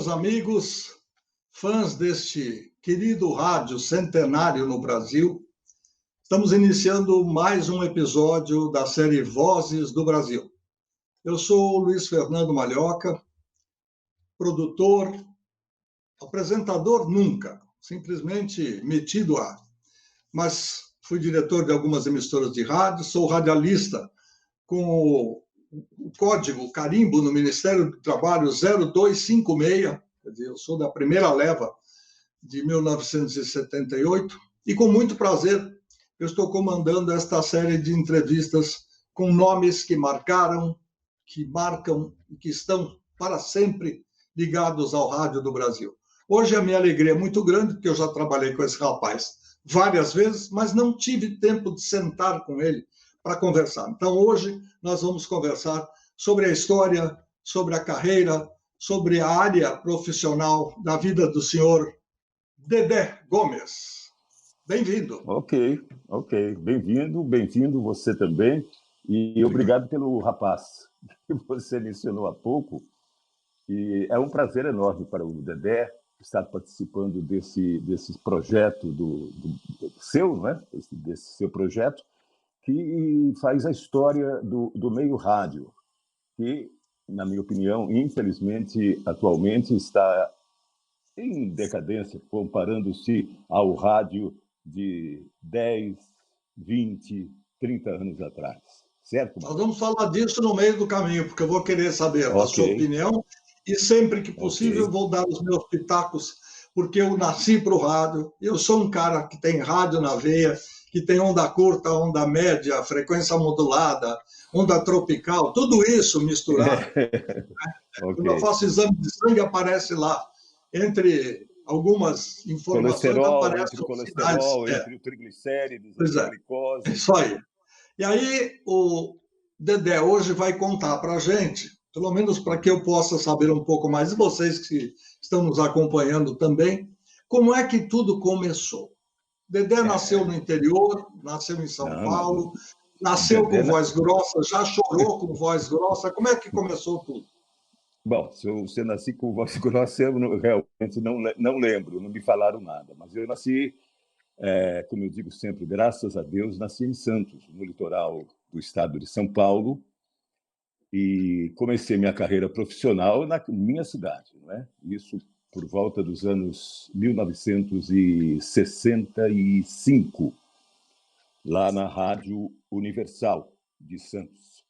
meus amigos, fãs deste querido rádio centenário no Brasil. Estamos iniciando mais um episódio da série Vozes do Brasil. Eu sou o Luiz Fernando Malhoca, produtor, apresentador nunca, simplesmente metido a, mas fui diretor de algumas emissoras de rádio, sou radialista com o código, o carimbo no Ministério do Trabalho 0256, quer dizer, eu sou da primeira leva de 1978, e com muito prazer eu estou comandando esta série de entrevistas com nomes que marcaram, que marcam e que estão para sempre ligados ao rádio do Brasil. Hoje a minha alegria é muito grande, porque eu já trabalhei com esse rapaz várias vezes, mas não tive tempo de sentar com ele para conversar. Então, hoje, nós vamos conversar sobre a história, sobre a carreira, sobre a área profissional da vida do senhor Dedé Gomes. Bem-vindo. Ok. Bem-vindo você também. E obrigado pelo rapaz que você mencionou há pouco. E é um prazer enorme para o Dedé estar participando desse projeto do seu, né? Desse seu projeto, que faz a história do meio rádio, que, na minha opinião, infelizmente, atualmente está em decadência, comparando-se ao rádio de 10, 20, 30 anos atrás. Certo? Nós vamos falar disso no meio do caminho, porque eu vou querer saber a sua opinião e, sempre que possível, vou dar os meus pitacos, porque eu nasci para o rádio, eu sou um cara que tem rádio na veia, que tem onda curta, onda média, frequência modulada, onda tropical, tudo isso misturado. Quando eu faço exame de sangue, aparece lá, entre algumas informações, aparece o colesterol, entre o triglicérides, a glicose. Isso aí. E aí, o Dedé hoje vai contar para a gente, pelo menos para que eu possa saber um pouco mais, e vocês que estão nos acompanhando também, como é que tudo começou. Dedé nasceu no interior, nasceu em São Paulo, nasceu com voz grossa, já chorou com voz grossa. Como é que começou tudo? Bom, se eu nasci com voz grossa, eu realmente não lembro, não me falaram nada. Mas eu nasci, como eu digo sempre, graças a Deus, nasci em Santos, no litoral do estado de São Paulo, e comecei minha carreira profissional na minha cidade, não é? Isso por volta dos anos 1965, lá na Rádio Universal de Santos.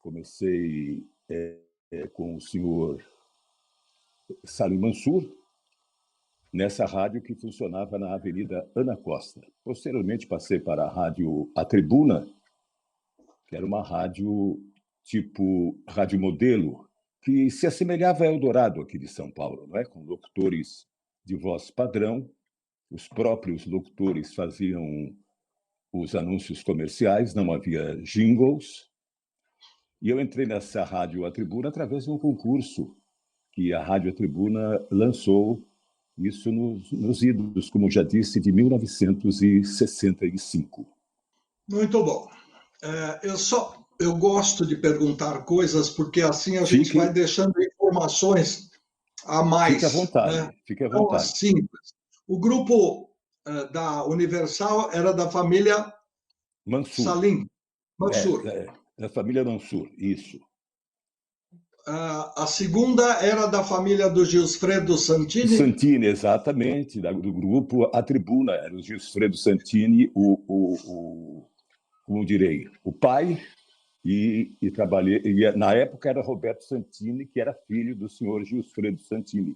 Comecei com o senhor Salim Mansur, nessa rádio que funcionava na Avenida Ana Costa. Posteriormente, passei para a Rádio A Tribuna, que era uma rádio tipo rádio modelo, que se assemelhava a Eldorado aqui de São Paulo, não é? Com locutores de voz padrão. Os próprios locutores faziam os anúncios comerciais, não havia jingles. E eu entrei nessa Rádio A Tribuna através de um concurso que a Rádio A Tribuna lançou, isso nos idos, como já disse, de 1965. Muito bom. Eu gosto de perguntar coisas, porque assim a gente vai deixando informações a mais. Fique à vontade, né? Fique à vontade. Então, simples. O grupo da Universal era da família Mansur. Salim Mansur. Da família Mansur, isso. A segunda era da família do Gilsfredo Santini? Santini, exatamente, do grupo A Tribuna. Era o Gilsfredo Santini, como direi, o pai, e trabalhei. E na época era Roberto Santini, que era filho do senhor Gilsfredo Santini.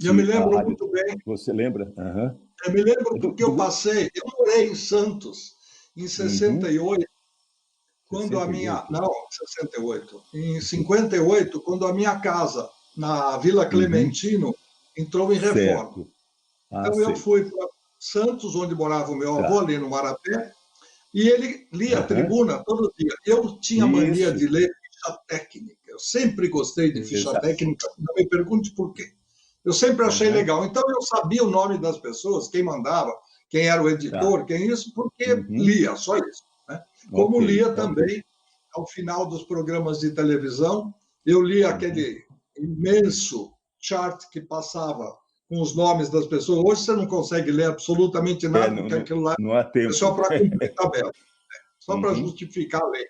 Eu me lembro muito bem. Você lembra? Uhum. Eu me lembro porque eu morei em Santos em 68, quando 68. Em 58, quando a minha casa, na Vila Clementino, entrou em reforma. Então eu fui para Santos, onde morava o meu avô, ali no Marapé, e ele lia a Tribuna todo dia. Eu tinha mania de ler ficha técnica. Eu sempre gostei de ficha técnica, não me pergunte por quê. Eu sempre achei legal. Então eu sabia o nome das pessoas, quem mandava, quem era o editor, quem isso, porque lia, só isso. Né? Como lia também, ao final dos programas de televisão, eu lia aquele imenso chart que passava com os nomes das pessoas. Hoje você não consegue ler absolutamente nada, porque aquilo lá não há é tempo. só para cumprir tabela, só para justificar a lei.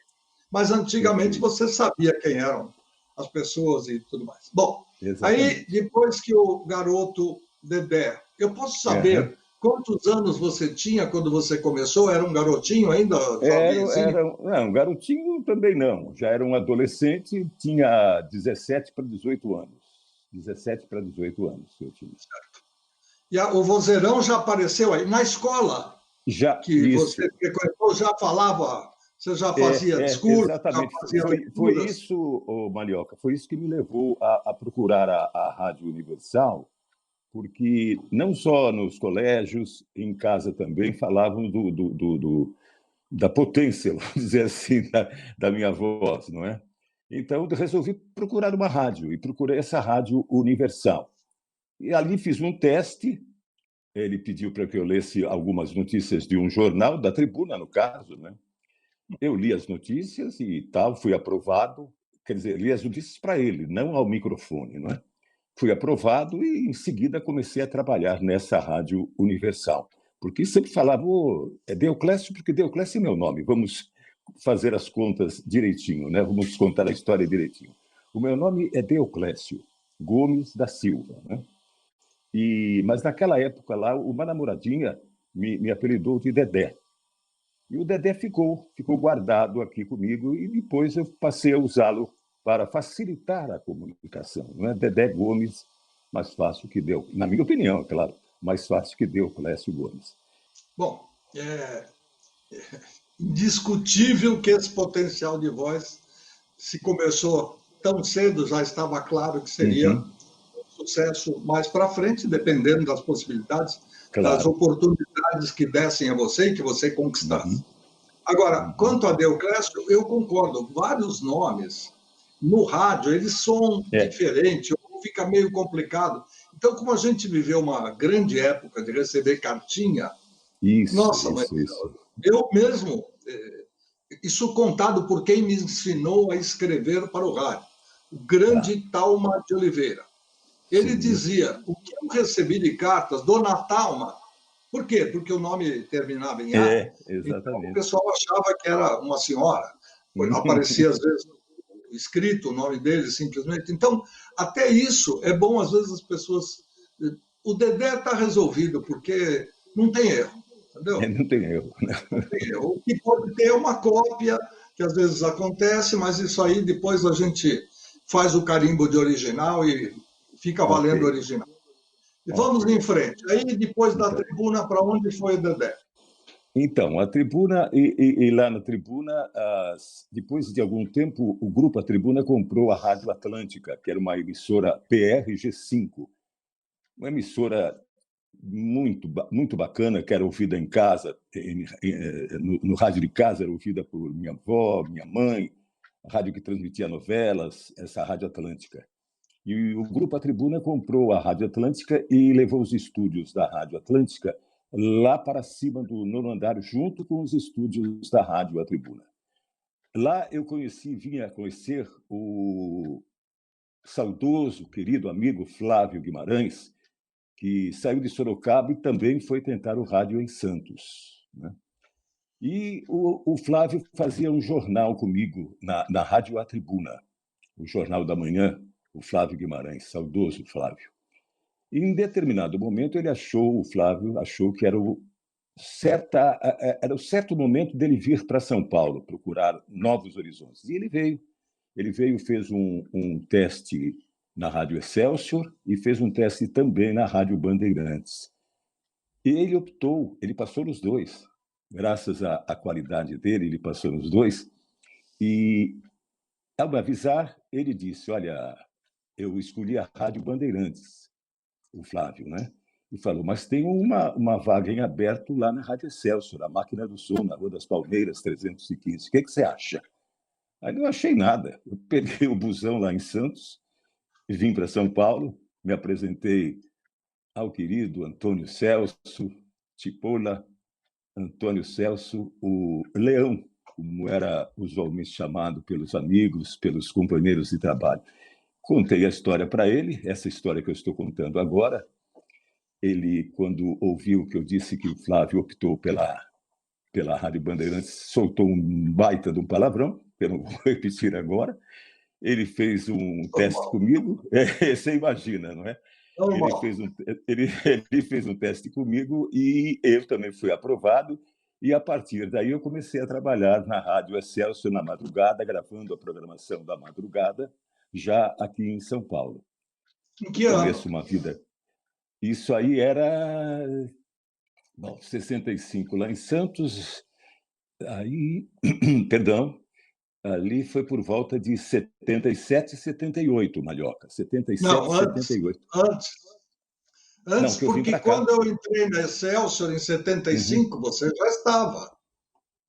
Mas antigamente você sabia quem eram as pessoas e tudo mais. Bom, Exatamente. aí depois que o garoto Dedé, eu posso saber quantos anos você tinha quando você começou? Era um garotinho ainda, jovenzinho? Não, um garotinho também não. Já era um adolescente, tinha 17 para 18 anos. 17 para 18 anos eu tinha. Certo. E o vozeirão já apareceu aí. Na escola Já, que isso. você frequentou, já falava, você já fazia discurso, exatamente. já fazia Foi leituras? isso, Marioca, foi isso que me levou a procurar a Rádio Universal, porque não só nos colégios, em casa também, falavam da potência, vamos dizer assim, da minha voz, não é? Então, eu resolvi procurar uma rádio, e procurei essa Rádio Universal. E ali fiz um teste, ele pediu para que eu lesse algumas notícias de um jornal, da Tribuna, no caso, né? Eu li as notícias e tal, fui aprovado, quer dizer, li as notícias para ele, não ao microfone, não é? Fui aprovado e, em seguida, comecei a trabalhar nessa Rádio Universal. Porque sempre falava, é Deoclésio, porque Deoclésio é meu nome, vamos fazer as contas direitinho, né? Vamos contar a história direitinho. O meu nome é Deoclésio Gomes da Silva, né? Mas naquela época lá, uma namoradinha me apelidou de Dedé. E o Dedé ficou guardado aqui comigo e depois eu passei a usá-lo para facilitar a comunicação. Não é? Dedé Gomes, mais fácil que deu, na minha opinião, é claro, mais fácil que deu Clécio Gomes. Bom, é indiscutível que esse potencial de voz, se começou tão cedo, já estava claro que seria um sucesso mais para frente, dependendo das possibilidades, das Claro. oportunidades que dessem a você e que você conquistasse. Agora, quanto a Deoclésio, eu concordo, vários nomes no rádio, eles são diferentes, ou fica meio complicado. Então, como a gente viveu uma grande época de receber cartinha, nossa, mas Isso. eu mesmo, isso contado por quem me ensinou a escrever para o rádio, o grande Talma de Oliveira. Ele dizia, o que eu recebi de cartas, Dona Talma, por quê? Porque o nome terminava em A. Então, o Exatamente. pessoal achava que era uma senhora. Aparecia, às vezes, escrito o nome dele, simplesmente. Então, até isso é bom, às vezes, as pessoas. O Dedé está resolvido, porque não tem erro, entendeu? Não tem erro. Não tem erro. O que pode ter é uma cópia, que às vezes acontece, mas isso aí depois a gente faz o carimbo de original e fica valendo o original. E vamos em frente. Aí, depois da tribuna, para onde foi o Dedé? Então, a tribuna, e lá na tribuna, depois de algum tempo, o grupo A Tribuna comprou a Rádio Atlântica, que era uma emissora PRG5, uma emissora muito bacana, que era ouvida em casa, no rádio de casa, era ouvida por minha avó, minha mãe, a rádio que transmitia novelas, essa Rádio Atlântica. E o Grupo A Tribuna comprou a Rádio Atlântica e levou os estúdios da Rádio Atlântica lá para cima do nono andar, junto com os estúdios da Rádio A Tribuna. Lá eu vinha conhecer o saudoso, querido amigo Flávio Guimarães, que saiu de Sorocaba e também foi tentar o rádio em Santos, né? E o Flávio fazia um jornal comigo na Rádio A Tribuna, o Jornal da Manhã, o Flávio Guimarães, saudoso Flávio. E, em determinado momento, o Flávio achou que era o certo momento dele vir para São Paulo, procurar novos horizontes. E ele veio. Ele veio, fez um teste na Rádio Excelsior e fez um teste também na Rádio Bandeirantes. E ele passou nos dois. Graças à qualidade dele, ele passou nos dois. E, ao me avisar, ele disse, olha, eu escolhi a Rádio Bandeirantes, o Flávio, né? E falou, mas tem uma vaga em aberto lá na Rádio Excelsior, a Máquina do Som, na Rua das Palmeiras, 315. O que você acha? Aí não achei nada. Eu peguei o busão lá em Santos, vim para São Paulo, me apresentei ao querido Antônio Celso, Tipola, Antônio Celso, o Leão, como era usualmente chamado pelos amigos, pelos companheiros de trabalho. Contei a história para ele, essa história que eu estou contando agora. Ele, quando ouviu que eu disse que o Flávio optou pela Rádio Bandeirantes, soltou um baita de um palavrão, que eu não vou repetir agora. Ele fez um teste Normal. comigo, você imagina, não é? Normal. Ele fez um teste comigo e eu também fui aprovado. E, a partir daí, eu comecei a trabalhar na Rádio Excelsior na madrugada, gravando a programação da madrugada, já aqui em São Paulo. Em que ano? Começo uma vida. Isso aí era, bom, 65 lá em Santos. Aí, perdão, ali foi por volta de 77, 78, Malhoca. 77, Não, antes. 78. Antes. Não, Antes, que eu vim porque para cá. quando eu entrei na Excelsior em Uhum. 75, você já estava.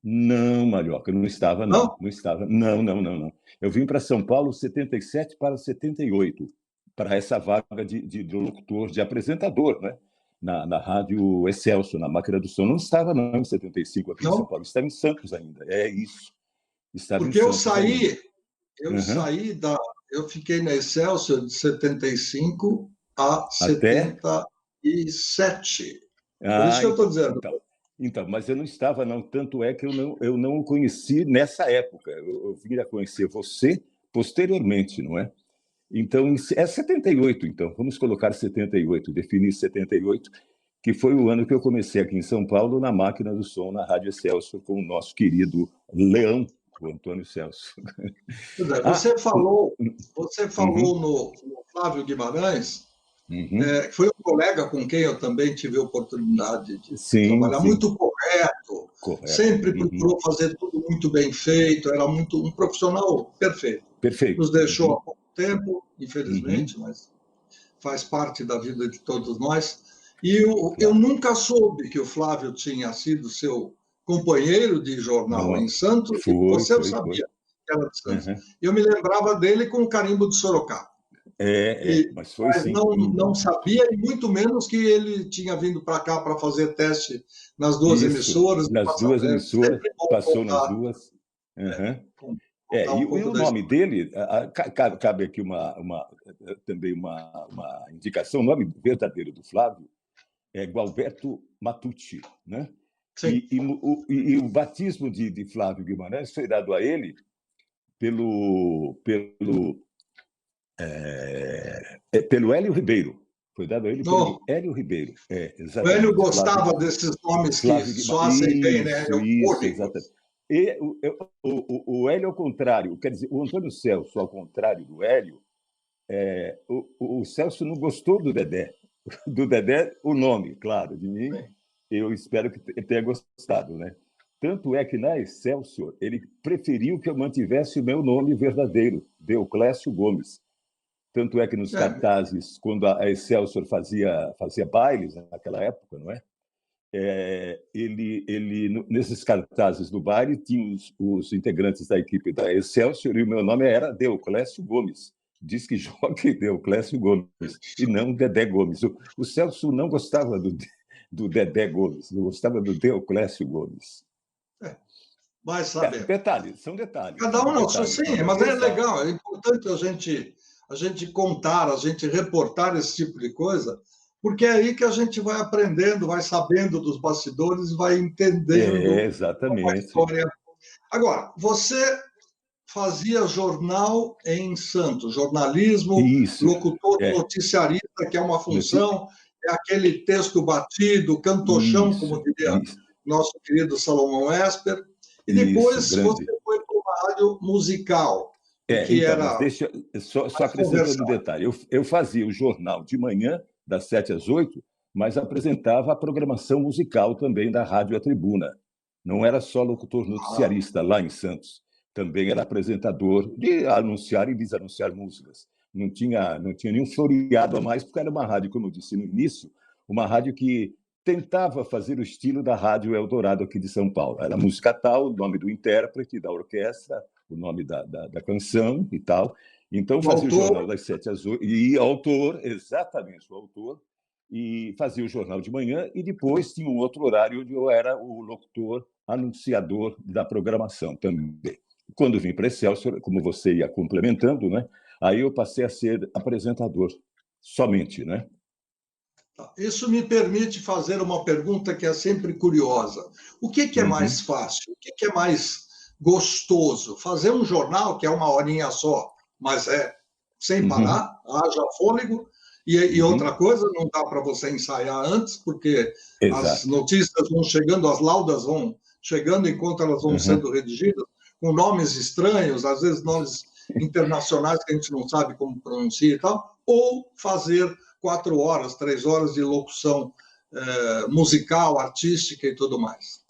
Não, Malhoca, não estava, não. Não? Não estava. Não, não, não, não. Eu vim para São Paulo 77 para 78, para essa vaga de locutor, de apresentador, né? Na Rádio Excelsior, na máquina do som. Não estava, não, em 75 aqui em São Não? Paulo. Estava em Santos ainda. É isso. Estava em Porque eu Santos ainda. saí, eu Uhum. saí da. Eu fiquei na Excelsior de 75 a Até. 77. Por isso Ah, que eu estou então, dizendo. então. Então, mas eu não estava, não. Tanto é que eu não o conheci nessa época. Eu vim a conhecer você posteriormente, não é? Então, é 78, então. Vamos colocar 78, definir 78, que foi o ano que eu comecei aqui em São Paulo, na máquina do som, na Rádio Celso, com o nosso querido Leão, o Antônio Celso. Pois é, Ah, você uhum, falou no Flávio Guimarães, uhum. que foi um colega com quem eu também tive a oportunidade de Sim, trabalhar, sim, muito correto, correto. sempre Uhum. procurou fazer tudo muito bem feito, era muito um profissional perfeito. Perfeito. Nos deixou Uhum, há pouco tempo, uhum, infelizmente, mas faz parte da vida de todos nós. E eu claro. nunca soube que o Flávio tinha sido seu companheiro de jornal em Não, Santos, e foi, você foi, foi. sabia que era de Santos. Uhum. Eu me lembrava dele com o carimbo de Sorocaba. Mas foi Mas sim. não sabia, e muito menos que ele tinha vindo para cá para fazer teste nas duas Isso, emissoras. nas duas É emissoras, sempre bom passou nas duas. Uhum. contar um E pouco o da nome história. dele, cabe aqui também uma indicação, o nome verdadeiro do Flávio é Gualberto Matucci, né? Sim. E o batismo de Flávio Guimarães foi dado a ele pelo pelo Hélio Ribeiro. Foi dado a ele No, pelo Hélio Ribeiro. o Hélio Exatamente. gostava desses nomes que Flávio Guimarães. soassem bem, né? Isso, exatamente. Eufóricos. E o Hélio, ao contrário, quer dizer, o Antônio Celso, ao contrário do Hélio, o Celso não gostou do Dedé. Do Dedé, o nome, claro, de mim, eu espero que ele tenha gostado, né? Tanto é que na Excelsior ele preferiu que eu mantivesse o meu nome verdadeiro, Deoclésio Gomes. Tanto é que nos É, cartazes, quando a Excelsior fazia bailes naquela época, não é? Nesses cartazes do baile, tinha os integrantes da equipe da Excelsior e o meu nome era Deoclésio Gomes. Diz que joga Deoclésio Gomes, e não Dedé Gomes. O Celso não gostava do Dedé Gomes, não gostava do Deoclésio Gomes. vai saber. Detalhes, são detalhes, Cada né? um não, Detalhes. sim, mas é Exato. legal, é importante a gente contar, a gente reportar esse tipo de coisa, porque é aí que a gente vai aprendendo, vai sabendo dos bastidores, vai entendendo como a Exatamente. história. Agora, você fazia jornal em Santos, jornalismo, Isso. locutor É. noticiarista, que é uma Noti- função, é aquele texto batido, cantochão, como diria Isso. nosso querido Salomão Esper, e Isso, depois você grande. foi para uma rádio musical, o que Então, mas era deixa só mais acrescentando um conversar. detalhe. Eu fazia o jornal de manhã, das 7 às 8, mas apresentava a programação musical também da Rádio A Tribuna. Não era só locutor Ah, noticiarista lá em Santos. Também era apresentador de anunciar e desanunciar músicas. Não tinha nenhum floreado a mais, porque era uma rádio, como eu disse no início, uma rádio que tentava fazer o estilo da Rádio Eldorado aqui de São Paulo. Era música tal, o nome do intérprete, da orquestra, o nome da canção e tal. Então, o fazia o autor, jornal das 7 às 8, e autor, exatamente, o autor, e fazia o jornal de manhã, e depois tinha um outro horário onde eu era o locutor, anunciador da programação também. quando vim para Excelsior, como você ia complementando, né? Aí eu passei a ser apresentador, somente, né? Isso me permite fazer uma pergunta que é sempre curiosa. O que é mais Uhum, fácil? O que é mais gostoso? Fazer um jornal, que é uma horinha só, mas é sem uhum, parar, haja fôlego, e outra uhum. coisa, não dá para você ensaiar antes, porque as Exato. notícias vão chegando, as laudas vão chegando enquanto elas vão Uhum. sendo redigidas, com nomes estranhos, às vezes nomes internacionais que a gente não sabe como pronuncia e tal, ou fazer 4 horas, 3 horas de locução musical, artística e tudo mais.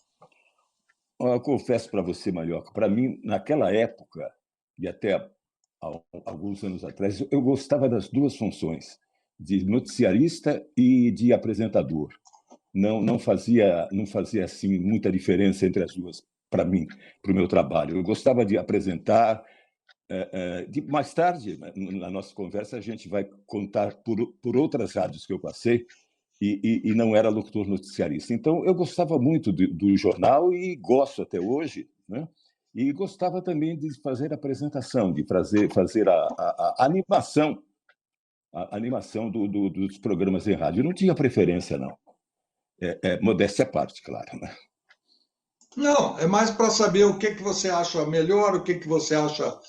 Eu confesso para você, Marioca, para mim, naquela época, e até há alguns anos atrás, eu gostava das duas funções, de noticiarista e de apresentador. Não fazia assim muita diferença entre as duas para mim, para o meu trabalho. Eu gostava de apresentar. Mais tarde, na nossa conversa, a gente vai contar por outras rádios que eu passei e não era locutor noticiarista. Então, eu gostava muito do jornal e gosto até hoje, né? E gostava também de fazer apresentação, de fazer a animação, a animação dos programas em rádio. Eu não tinha preferência, não. Modéstia à parte, claro. Né? Não, é mais para saber o que você acha melhor, o que você acha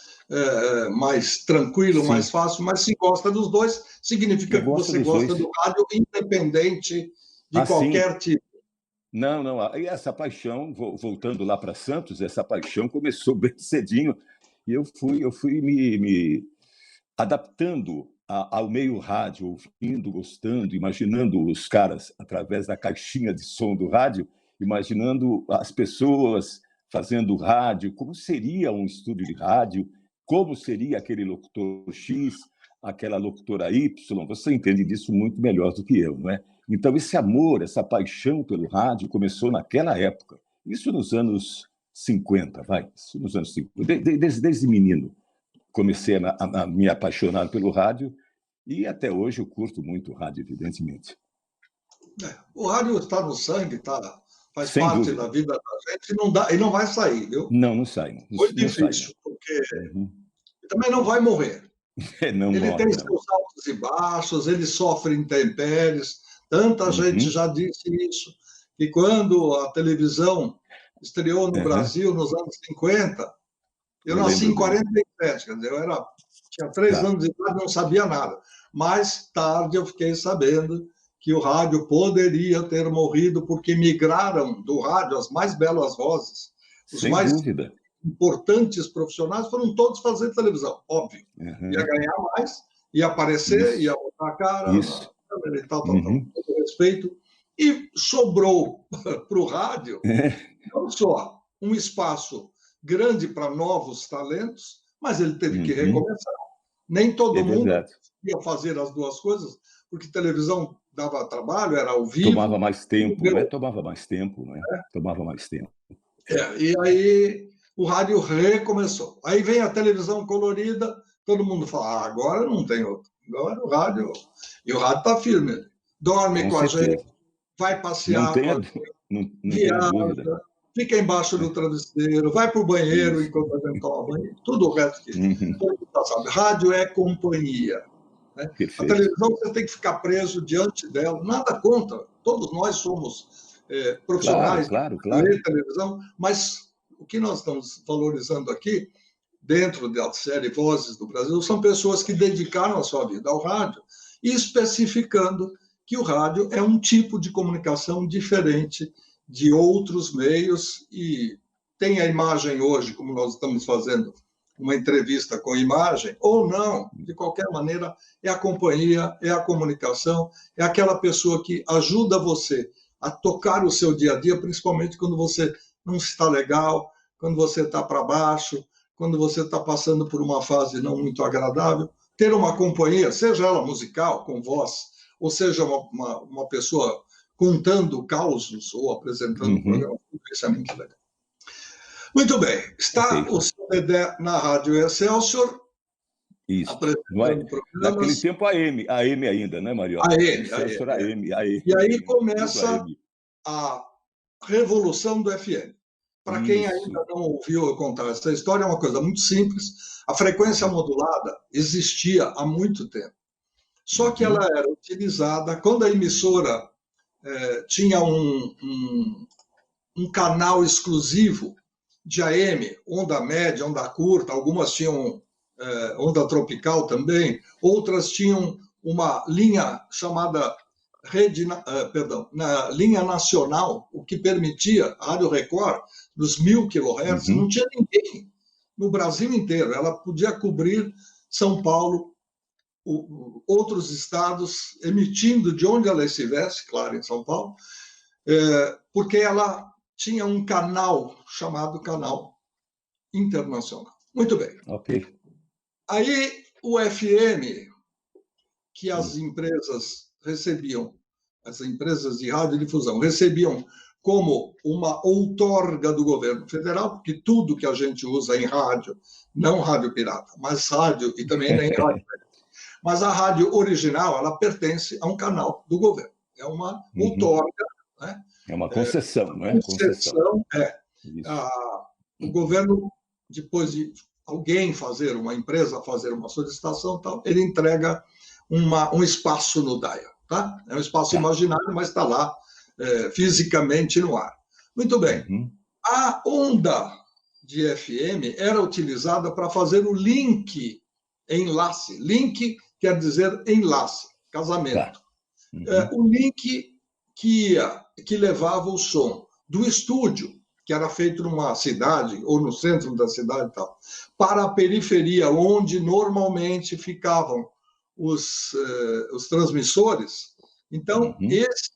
mais tranquilo, mais Sim, fácil, mas se gosta dos dois, significa eu que gosto você dos gosta dois. do rádio independente de Assim, qualquer tipo. não, não. E essa paixão, voltando lá para Santos, essa paixão começou bem cedinho e eu fui me adaptando ao meio rádio, ouvindo, gostando, imaginando os caras através da caixinha de som do rádio, imaginando as pessoas fazendo rádio, como seria um estúdio de rádio, como seria aquele locutor X, aquela locutora Y. Você entende disso muito melhor do que eu, não é? Então, esse amor, essa paixão pelo rádio começou naquela época. Isso nos anos 50, vai. Isso nos anos 50, desde menino comecei a me apaixonar pelo rádio e até hoje eu curto muito o rádio, evidentemente. O rádio está no sangue, faz Sem parte da dúvida. vida da gente, e não vai sair, viu? Não, não sai, não, Muito não sai, não. difícil, porque Uhum. também não vai morrer. Não Ele tem morre, não. seus altos e baixos, ele sofre intempéries. Tanta gente Uhum. já disse isso, que quando a televisão estreou no Uhum. Brasil nos anos 50, eu Eu nasci lembro em bem. 47, quer dizer, tinha 3 Tá. anos de idade, não sabia nada. Mais tarde eu fiquei sabendo que o rádio poderia ter morrido porque migraram do rádio as mais belas vozes, os Sem mais dúvida. importantes profissionais foram todos fazer televisão, óbvio. Ia Uhum. ganhar mais, ia aparecer, ia Isso, botar a cara na isso. câmera e tal, tal, tal, com Uhum. todo respeito. E sobrou para o rádio não só um espaço grande para novos talentos, mas ele teve que Uhum. recomeçar. Nem É todo mundo verdade. ia fazer as duas coisas, porque televisão dava trabalho, era ao Tomava vivo, mais tempo, não é? Tomava mais tempo, não é? Tomava mais tempo. e aí o rádio recomeçou. Aí vem a televisão colorida, todo mundo fala, agora não tem outro. Agora o rádio. E o rádio está firme. Dorme Com com a gente, certeza. vai Não passear com a tenha, gente, não tenha dúvida. viaja, fica embaixo do travesseiro, vai para o banheiro Isso. enquanto a gente toma banho. Tudo o resto que Uhum. todo mundo já sabe. Rádio é companhia. Né? A Perfeito. televisão você tem que ficar preso diante dela. Nada contra. Todos nós somos Claro, profissionais de claro, claro. ler televisão, mas o que nós estamos valorizando aqui, dentro da série Vozes do Brasil, são pessoas que dedicaram a sua vida ao rádio, especificando que o rádio é um tipo de comunicação diferente de outros meios e tem a imagem hoje, como nós estamos fazendo uma entrevista com imagem, ou não, de qualquer maneira, é a companhia, é a comunicação, é aquela pessoa que ajuda você a tocar o seu dia a dia, principalmente quando você não está legal, quando você está para baixo, quando você está passando por uma fase não muito agradável. Ter uma companhia, seja ela musical, com voz, ou seja uma pessoa contando causos ou apresentando um Uhum. programa, isso é muito legal. Muito bem, Ok, está o seu Dedé na Rádio Excelsior, isso. apresentando Naquele programas, tempo, AM ainda, né, a Marioca? AM, a Excelsior AM. AM, E AM aí ainda, tudo começa AM. a revolução do FM. Para quem ainda não ouviu eu contar essa história, é uma coisa muito simples. A frequência modulada existia há muito tempo. Só que ela era utilizada quando a emissora tinha um canal exclusivo de AM, onda média, onda curta, algumas tinham onda tropical também, outras tinham uma linha chamada na linha nacional, o que permitia a Rádio Record, nos 1000 kHz, não tinha ninguém no Brasil inteiro. Ela podia cobrir São Paulo, outros estados, emitindo de onde ela estivesse, claro, em São Paulo, porque ela tinha um canal chamado Canal Internacional. Muito bem. Ok. Aí o FM, que as empresas recebiam, as empresas de radiodifusão recebiam como uma outorga do governo federal, porque tudo que a gente usa em rádio, não rádio pirata, mas rádio e também nem rádio. Mas a rádio original, ela pertence a um canal do governo. É uma outorga. Né? É uma concessão, não é? Concessão, o governo, depois de alguém fazer, uma empresa fazer uma solicitação, tal, ele entrega um espaço no DAIA. Tá? É um espaço imaginário, mas está lá fisicamente no ar. Muito bem. A onda de FM era utilizada para fazer o link, enlace. Link quer dizer enlace, casamento. O link que levava o som do estúdio, que era feito numa cidade, ou no centro da cidade e tal, para a periferia, onde normalmente ficavam os transmissores. Então, esse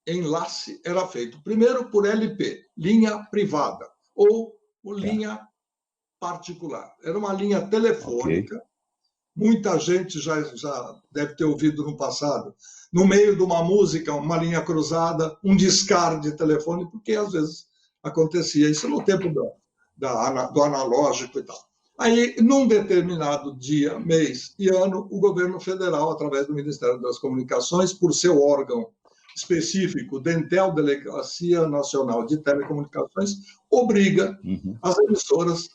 enlace era feito primeiro por LP, linha privada, ou linha particular. Era uma linha telefônica. Okay. Muita gente já deve ter ouvido no passado, no meio de uma música, uma linha cruzada, um descarde telefônico, porque às vezes acontecia isso no tempo do analógico e tal. Aí, num determinado dia, mês e ano, o governo federal, através do Ministério das Comunicações, por seu órgão específico, Dentel, Delegacia Nacional de Telecomunicações, obriga as emissoras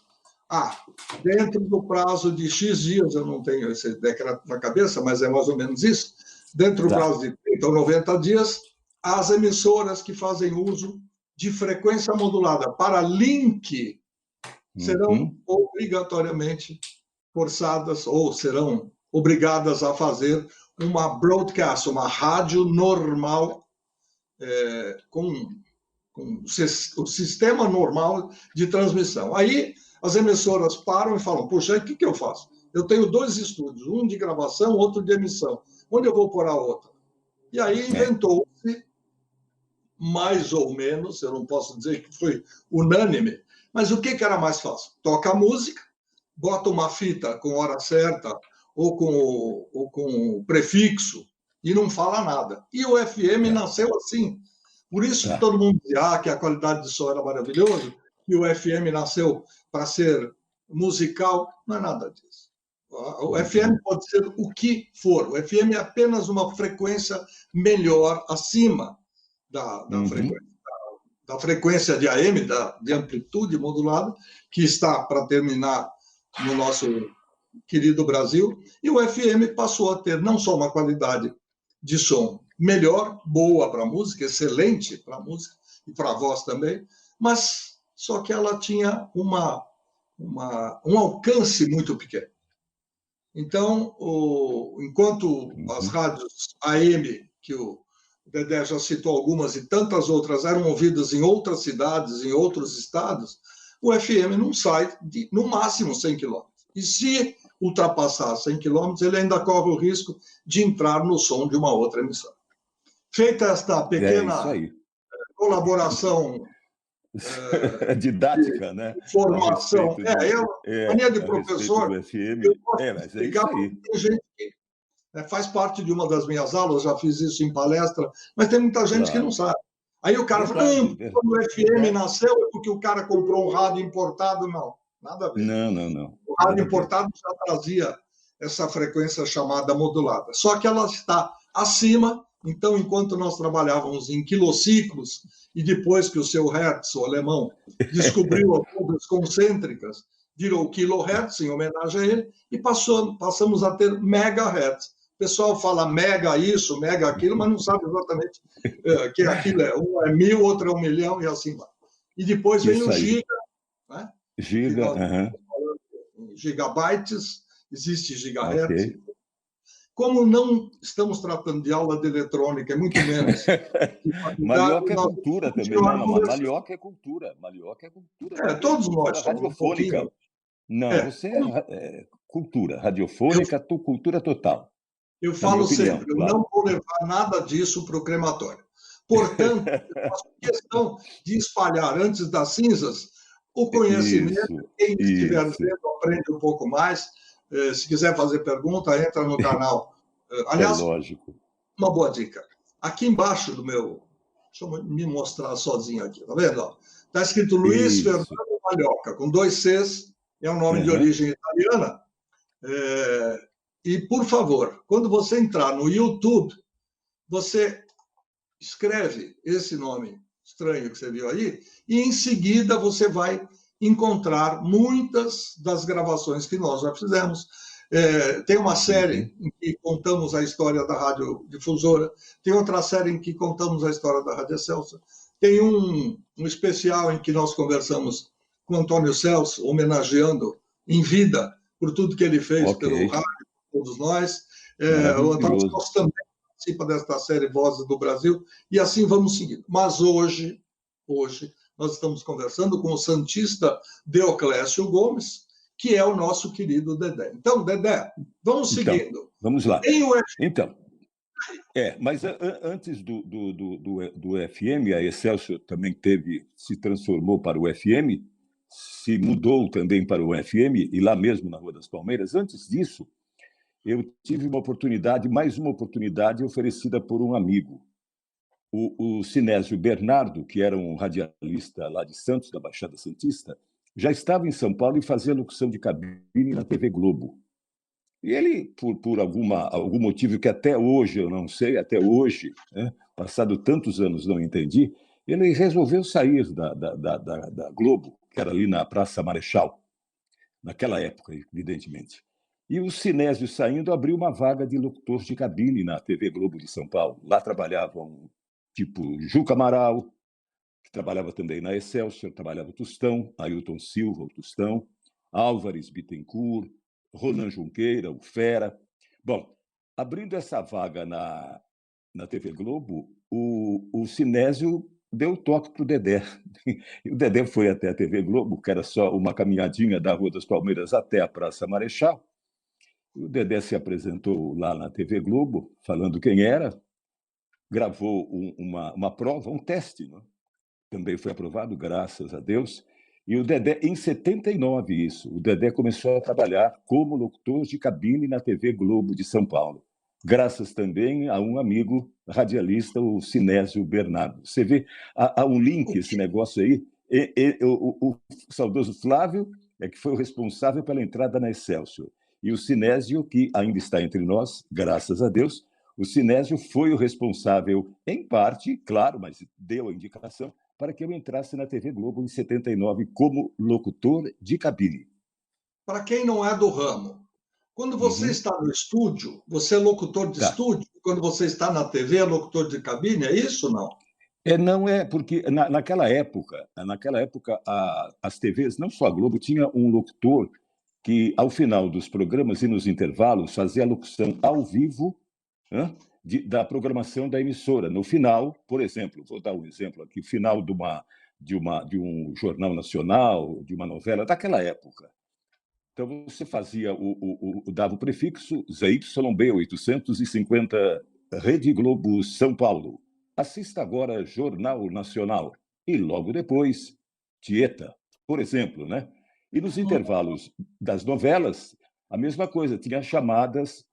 dentro do prazo de X dias, eu não tenho esse decreto na cabeça, mas é mais ou menos isso, dentro do prazo de 30 ou 90 dias, as emissoras que fazem uso de frequência modulada para link serão obrigatoriamente forçadas ou serão obrigadas a fazer uma broadcast, uma rádio normal, com o sistema normal de transmissão. Aí as emissoras param e falam, puxa, o que eu faço? Eu tenho 2 estúdios, um de gravação, outro de emissão. Onde eu vou pôr a outra? E aí inventou-se, mais ou menos, eu não posso dizer que foi unânime, mas o que era mais fácil? Toca a música, bota uma fita com hora certa ou com o prefixo e não fala nada. E o FM nasceu assim. Por isso que todo mundo dizia que a qualidade de som era maravilhosa, que o FM nasceu para ser musical. Não é nada disso. O FM pode ser o que for. O FM é apenas uma frequência melhor acima da frequência de AM, de amplitude modulada, que está para terminar no nosso querido Brasil. E o FM passou a ter não só uma qualidade de som melhor, boa para a música, excelente para a música e para a voz também, mas só que ela tinha um alcance muito pequeno. Então, enquanto as rádios AM, que o Dedé já citou algumas e tantas outras, eram ouvidas em outras cidades, em outros estados, o FM não sai de, no máximo, 100 quilômetros. E se ultrapassar 100 quilômetros, ele ainda corre o risco de entrar no som de uma outra emissora. Feita esta pequena colaboração didática, né? Formação. A minha de professor, eu posso explicar porque tem gente que faz parte de uma das minhas aulas, já fiz isso em palestra, mas tem muita gente que não sabe. Aí o cara fala, quando o FM nasceu é porque o cara comprou um rádio importado. Não, nada a ver. Não. O rádio importado já trazia essa frequência chamada modulada. Só que ela está acima Então, enquanto nós trabalhávamos em quilociclos, e depois que o seu Hertz, o alemão, descobriu as ondas concêntricas, virou kilohertz, em homenagem a ele, e passamos a ter megahertz. O pessoal fala mega isso, mega aquilo, mas não sabe exatamente que aquilo é. Um é 1000, outro é 1 milhão, e assim vai. E depois vem o giga, né? Giga, Gigabytes, existe gigahertz. Ok. Como não estamos tratando de aula de eletrônica, muito menos. Malhoca é cultura também. Não, Malhoca é cultura. Malhoca é cultura também. Todos nós somos radiofônica. Não, você é cultura radiofônica, cultura total. Eu falo sempre, eu não vou levar nada disso para o crematório. Portanto, eu faço questão de espalhar antes das cinzas o conhecimento. Quem estiver vendo, aprende um pouco mais. Se quiser fazer pergunta, entra no canal. Aliás, lógico. Uma boa dica. Aqui embaixo do meu... Deixa eu me mostrar sozinho aqui, tá vendo? Está escrito Luiz Fernando Malhoca, com 2 Cs, é um nome de origem italiana. E, por favor, quando você entrar no YouTube, você escreve esse nome estranho que você viu aí, e em seguida você vai encontrar muitas das gravações que nós já fizemos. Tem uma série em que contamos a história da radiodifusora, tem outra série em que contamos a história da Rádio Celso, tem um especial em que nós conversamos com Antônio Celso, homenageando em vida por tudo que ele fez pelo rádio, todos nós. O Antônio Celso também participa desta série Vozes do Brasil, e assim vamos seguindo. Mas hoje nós estamos conversando com o santista Deoclésio Gomes, que é o nosso querido Dedé. Então, Dedé, vamos seguindo. Vamos lá. Então, mas antes do FM, a Excelsior também se transformou para o FM, se mudou também para o FM, e lá mesmo na Rua das Palmeiras. Antes disso, eu tive mais uma oportunidade oferecida por um amigo, o Sinésio Bernardo, que era um radialista lá de Santos, da Baixada Santista, já estava em São Paulo e fazia locução de cabine na TV Globo. E ele, por algum motivo que até hoje eu não sei, passado tantos anos não entendi, ele resolveu sair da Globo, que era ali na Praça Marechal, naquela época, evidentemente. E o Sinésio saindo abriu uma vaga de locutor de cabine na TV Globo de São Paulo. Lá trabalhavam tipo Juca Amaral, que trabalhava também na Excelsior, trabalhava o Tostão, Ailton Silva, o Tostão, Álvares Bittencourt, Ronan Junqueira, o Fera. Bom, abrindo essa vaga na TV Globo, o Sinésio deu toque para o Dedé. E o Dedé foi até a TV Globo, que era só uma caminhadinha da Rua das Palmeiras até a Praça Marechal. O Dedé se apresentou lá na TV Globo, falando quem era, gravou uma prova, um teste, né? Também foi aprovado, graças a Deus. E o Dedé, em 79, o Dedé começou a trabalhar como locutor de cabine na TV Globo de São Paulo, graças também a um amigo radialista, o Sinésio Bernardo. Você vê, há um link, esse negócio aí. O saudoso Flávio é que foi o responsável pela entrada na Excelsior. E o Sinésio, que ainda está entre nós, graças a Deus, o Sinésio foi o responsável, em parte, claro, mas deu a indicação, para que eu entrasse na TV Globo em 79 como locutor de cabine. Para quem não é do ramo, quando você está no estúdio, você é locutor de estúdio. Quando você está na TV, é locutor de cabine, é isso ou não? Não é, porque naquela época, as TVs, não só a Globo, tinha um locutor que, ao final dos programas e nos intervalos, fazia a locução ao vivo, né, da programação da emissora. No final, por exemplo, vou dar um exemplo aqui, o final de um jornal nacional, de uma novela daquela época. Então, você fazia dava o prefixo ZYB 850, Rede Globo São Paulo. Assista agora Jornal Nacional. E logo depois, Tieta, por exemplo, né? E nos intervalos das novelas, a mesma coisa, tinha chamadas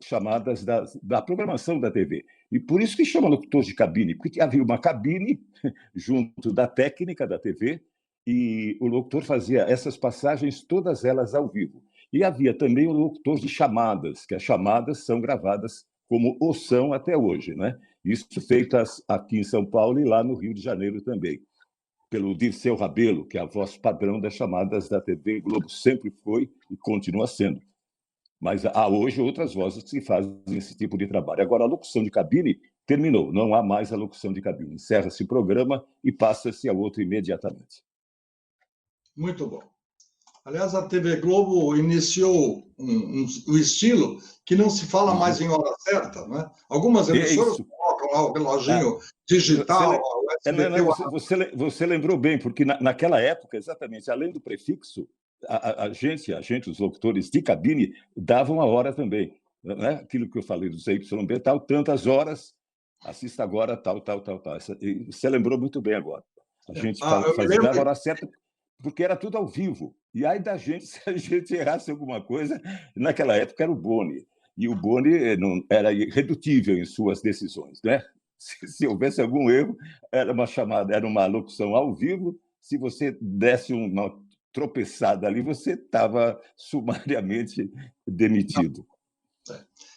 da programação da TV. E por isso que chama locutor de cabine, porque havia uma cabine junto da técnica da TV e o locutor fazia essas passagens, todas elas ao vivo. E havia também o locutor de chamadas, que as chamadas são gravadas como o são até hoje, né? Isso feitas aqui em São Paulo e lá no Rio de Janeiro também, pelo Dirceu Rabelo, que é a voz padrão das chamadas da TV Globo, sempre foi e continua sendo. Mas há hoje outras vozes que fazem esse tipo de trabalho. Agora, a locução de cabine terminou, não há mais a locução de cabine. Encerra-se o programa e passa-se a outro imediatamente. Muito bom. Aliás, a TV Globo iniciou um estilo que não se fala mais em hora certa, não é? Algumas emissoras colocam lá o reloginho digital, o SBT. Você lembrou bem, porque naquela época, exatamente, além do prefixo, a gente, os locutores de cabine, davam a hora também. Né? Aquilo que eu falei do ZYB, tal, tantas horas, assista agora, tal. Você lembrou muito bem agora. A gente fazia a hora certa, porque era tudo ao vivo. E aí da gente, se a gente errasse alguma coisa, naquela época era o Boni. E o Boni não era irredutível em suas decisões, né? Se houvesse algum erro, era uma locução ao vivo. Se você desse uma tropeçada ali, você estava sumariamente demitido.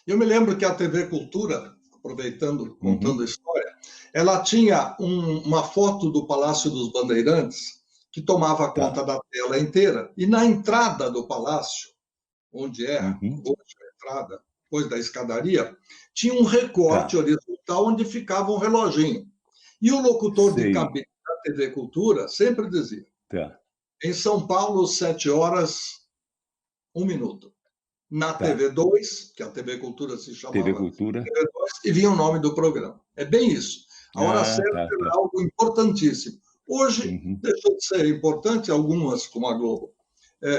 Eu me lembro que a TV Cultura, aproveitando, contando a história, ela tinha uma foto do Palácio dos Bandeirantes que tomava conta da tela inteira. E na entrada do palácio, onde é hoje a entrada, depois da escadaria, tinha um recorte horizontal onde ficava um reloginho. E o locutor de cabine da TV Cultura sempre dizia: em São Paulo, 7 horas, 1 minuto. Na TV2, que a TV Cultura se chamava TV2, e vinha o nome do programa. É bem isso. A hora certa era algo importantíssimo. Hoje, deixou de ser importante, algumas, como a Globo,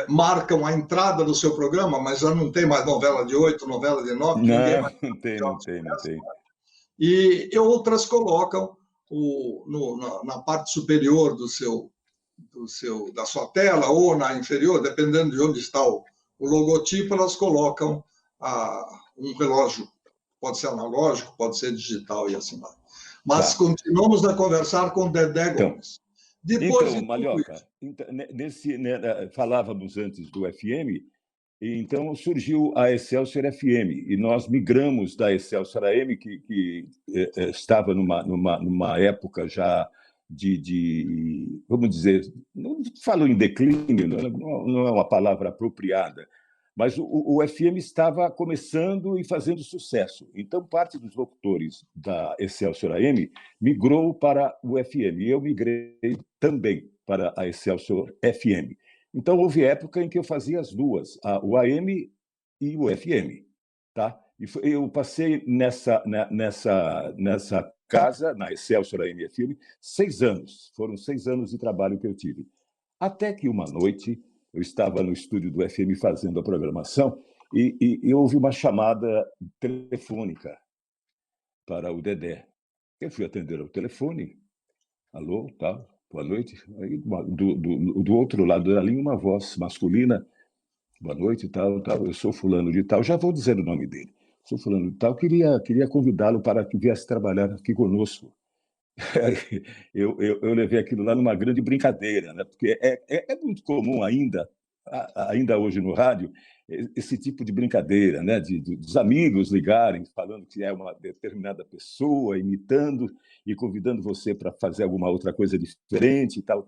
marcam a entrada do seu programa, mas já não tem mais novela de 8, novela de 9, que ninguém mais... Não tem. E outras colocam na parte superior da sua tela, ou na inferior, dependendo de onde está o logotipo, elas colocam um relógio. Pode ser analógico, pode ser digital e assim vai. Mas continuamos a conversar com Dedé Gomes. Depois Malhoca, falávamos antes do FM, então surgiu a Excelsior FM, e nós migramos da Excelsior AM, que estava numa época já vamos dizer, não falo em declínio, não é uma palavra apropriada, mas o FM estava começando e fazendo sucesso. Então, parte dos locutores da Excelsior AM migrou para o FM. E eu migrei também para a Excelsior FM. Então, houve época em que eu fazia as duas, o AM e o FM. Tá? E eu passei nessa casa, na Excelsior AM FM, 6 anos. Foram 6 anos de trabalho que eu tive. Até que uma noite... Eu estava no estúdio do FM fazendo a programação e houve uma chamada telefônica para o Dedé. Eu fui atender o telefone. Alô, tá? Boa noite. Aí, do outro lado da linha, uma voz masculina. Boa noite, tal. Eu sou fulano de tal. Já vou dizer o nome dele. Sou fulano de tal. Queria convidá-lo para que viesse trabalhar aqui conosco. Eu levei aquilo lá numa grande brincadeira, né? Porque é muito comum ainda hoje no rádio, esse tipo de brincadeira, né? Dos amigos ligarem, falando que é uma determinada pessoa, imitando e convidando você para fazer alguma outra coisa diferente, tal.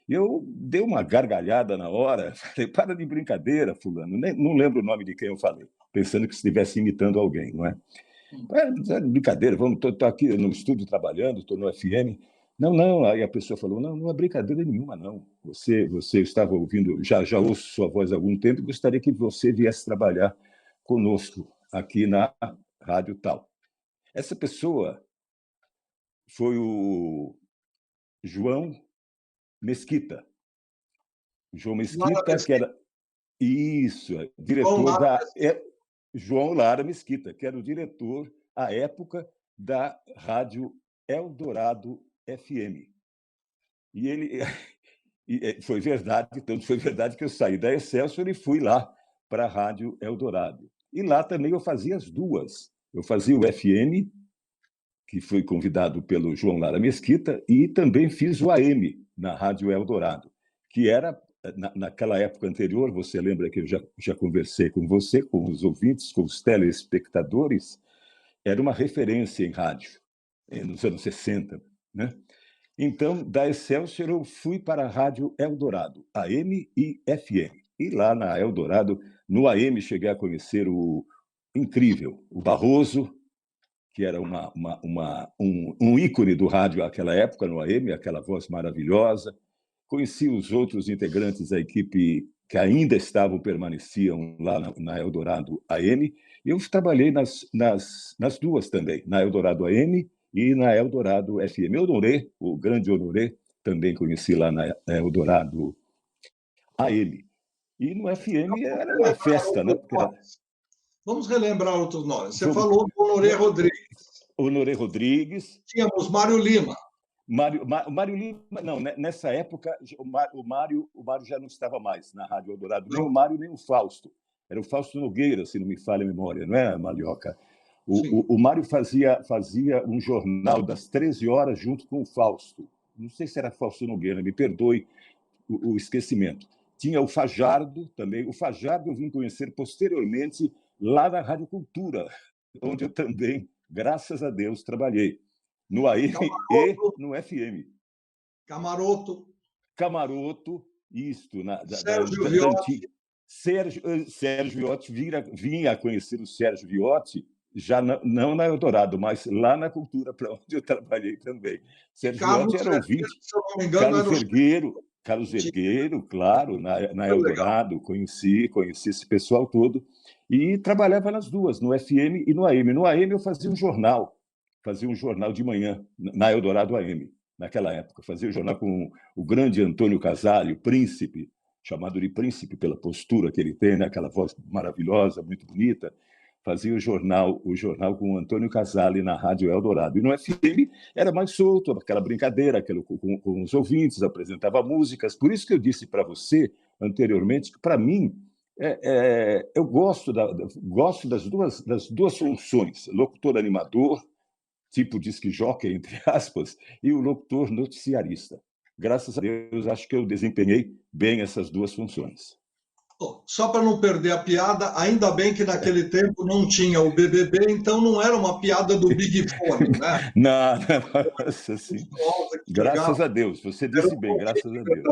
E eu dei uma gargalhada na hora, falei, para de brincadeira, fulano. Não lembro o nome de quem eu falei, pensando que estivesse imitando alguém, não é? Brincadeira, estou aqui no estúdio trabalhando, estou no FM. Não. Aí a pessoa falou, não é brincadeira nenhuma, não. Você estava ouvindo, já ouço sua voz há algum tempo, e gostaria que você viesse trabalhar conosco aqui na rádio tal. Essa pessoa foi o João Mesquita. João Mesquita, que era... Isso, diretor da... João Lara Mesquita, que era o diretor, à época, da Rádio Eldorado FM. E ele... foi verdade, tanto foi verdade que eu saí da Excelsior e fui lá para a Rádio Eldorado. E lá também eu fazia as duas. Eu fazia o FM, que foi convidado pelo João Lara Mesquita, e também fiz o AM, na Rádio Eldorado, que era... Naquela época anterior, você lembra que eu já conversei com você, com os ouvintes, com os telespectadores, era uma referência em rádio, nos anos 60, né? Então, da Excelsior, eu fui para a Rádio Eldorado, AM e FM. E lá na Eldorado, no AM, cheguei a conhecer o incrível, o Barroso, que era um ícone do rádio naquela época, no AM, aquela voz maravilhosa. Conheci os outros integrantes da equipe que ainda permaneciam lá na Eldorado AM, e eu trabalhei nas duas também, na Eldorado AM e na Eldorado FM. Honoré, o grande Honoré, também conheci lá na Eldorado AM. E no FM era uma festa, né? Porque era... Vamos relembrar outros nomes. Você falou do Honoré Rodrigues. Honoré Rodrigues. Tínhamos Mário Lima. Mário Lima, não, nessa época o Mário já não estava mais na Rádio Eldorado, nem o Mário nem o Fausto. Era o Fausto Nogueira, se não me falha a memória, não é, Malioca? O Mário fazia um jornal das 13 horas junto com o Fausto. Não sei se era Fausto Nogueira, me perdoe o esquecimento. Tinha o Fajardo também. O Fajardo eu vim conhecer posteriormente lá na Rádio Cultura, onde eu também, graças a Deus, trabalhei. No AM e no FM. Camaroto, isto. Sérgio Viotti. Sérgio Viotti, vinha a conhecer o Sérgio Viotti, já não na Eldorado, mas lá na Cultura, para onde eu trabalhei também. Sérgio Viotti era ouvinte. Se eu não me engano, Carlos Vergueiro, claro, na Eldorado, conheci esse pessoal todo, e trabalhava nas duas, no FM e no AM. No AM eu fazia um jornal de manhã, na Eldorado AM, naquela época. Fazia o jornal com o grande Antônio Casale, o príncipe, chamado de príncipe pela postura que ele tem, né? Aquela voz maravilhosa, muito bonita. Fazia o jornal com o Antônio Casale na Rádio Eldorado. E no FM era mais solto, aquela brincadeira com os ouvintes, apresentava músicas. Por isso que eu disse para você anteriormente que, para mim, eu gosto das duas funções, locutor animador, tipo disque jockey, entre aspas, e o locutor noticiarista. Graças a Deus, acho que eu desempenhei bem essas duas funções. Só para não perder a piada, ainda bem que naquele tempo não tinha o BBB, então não era uma piada do Big Fone, né? Não, nossa, sim. Graças a Deus, você disse bem, graças a Deus.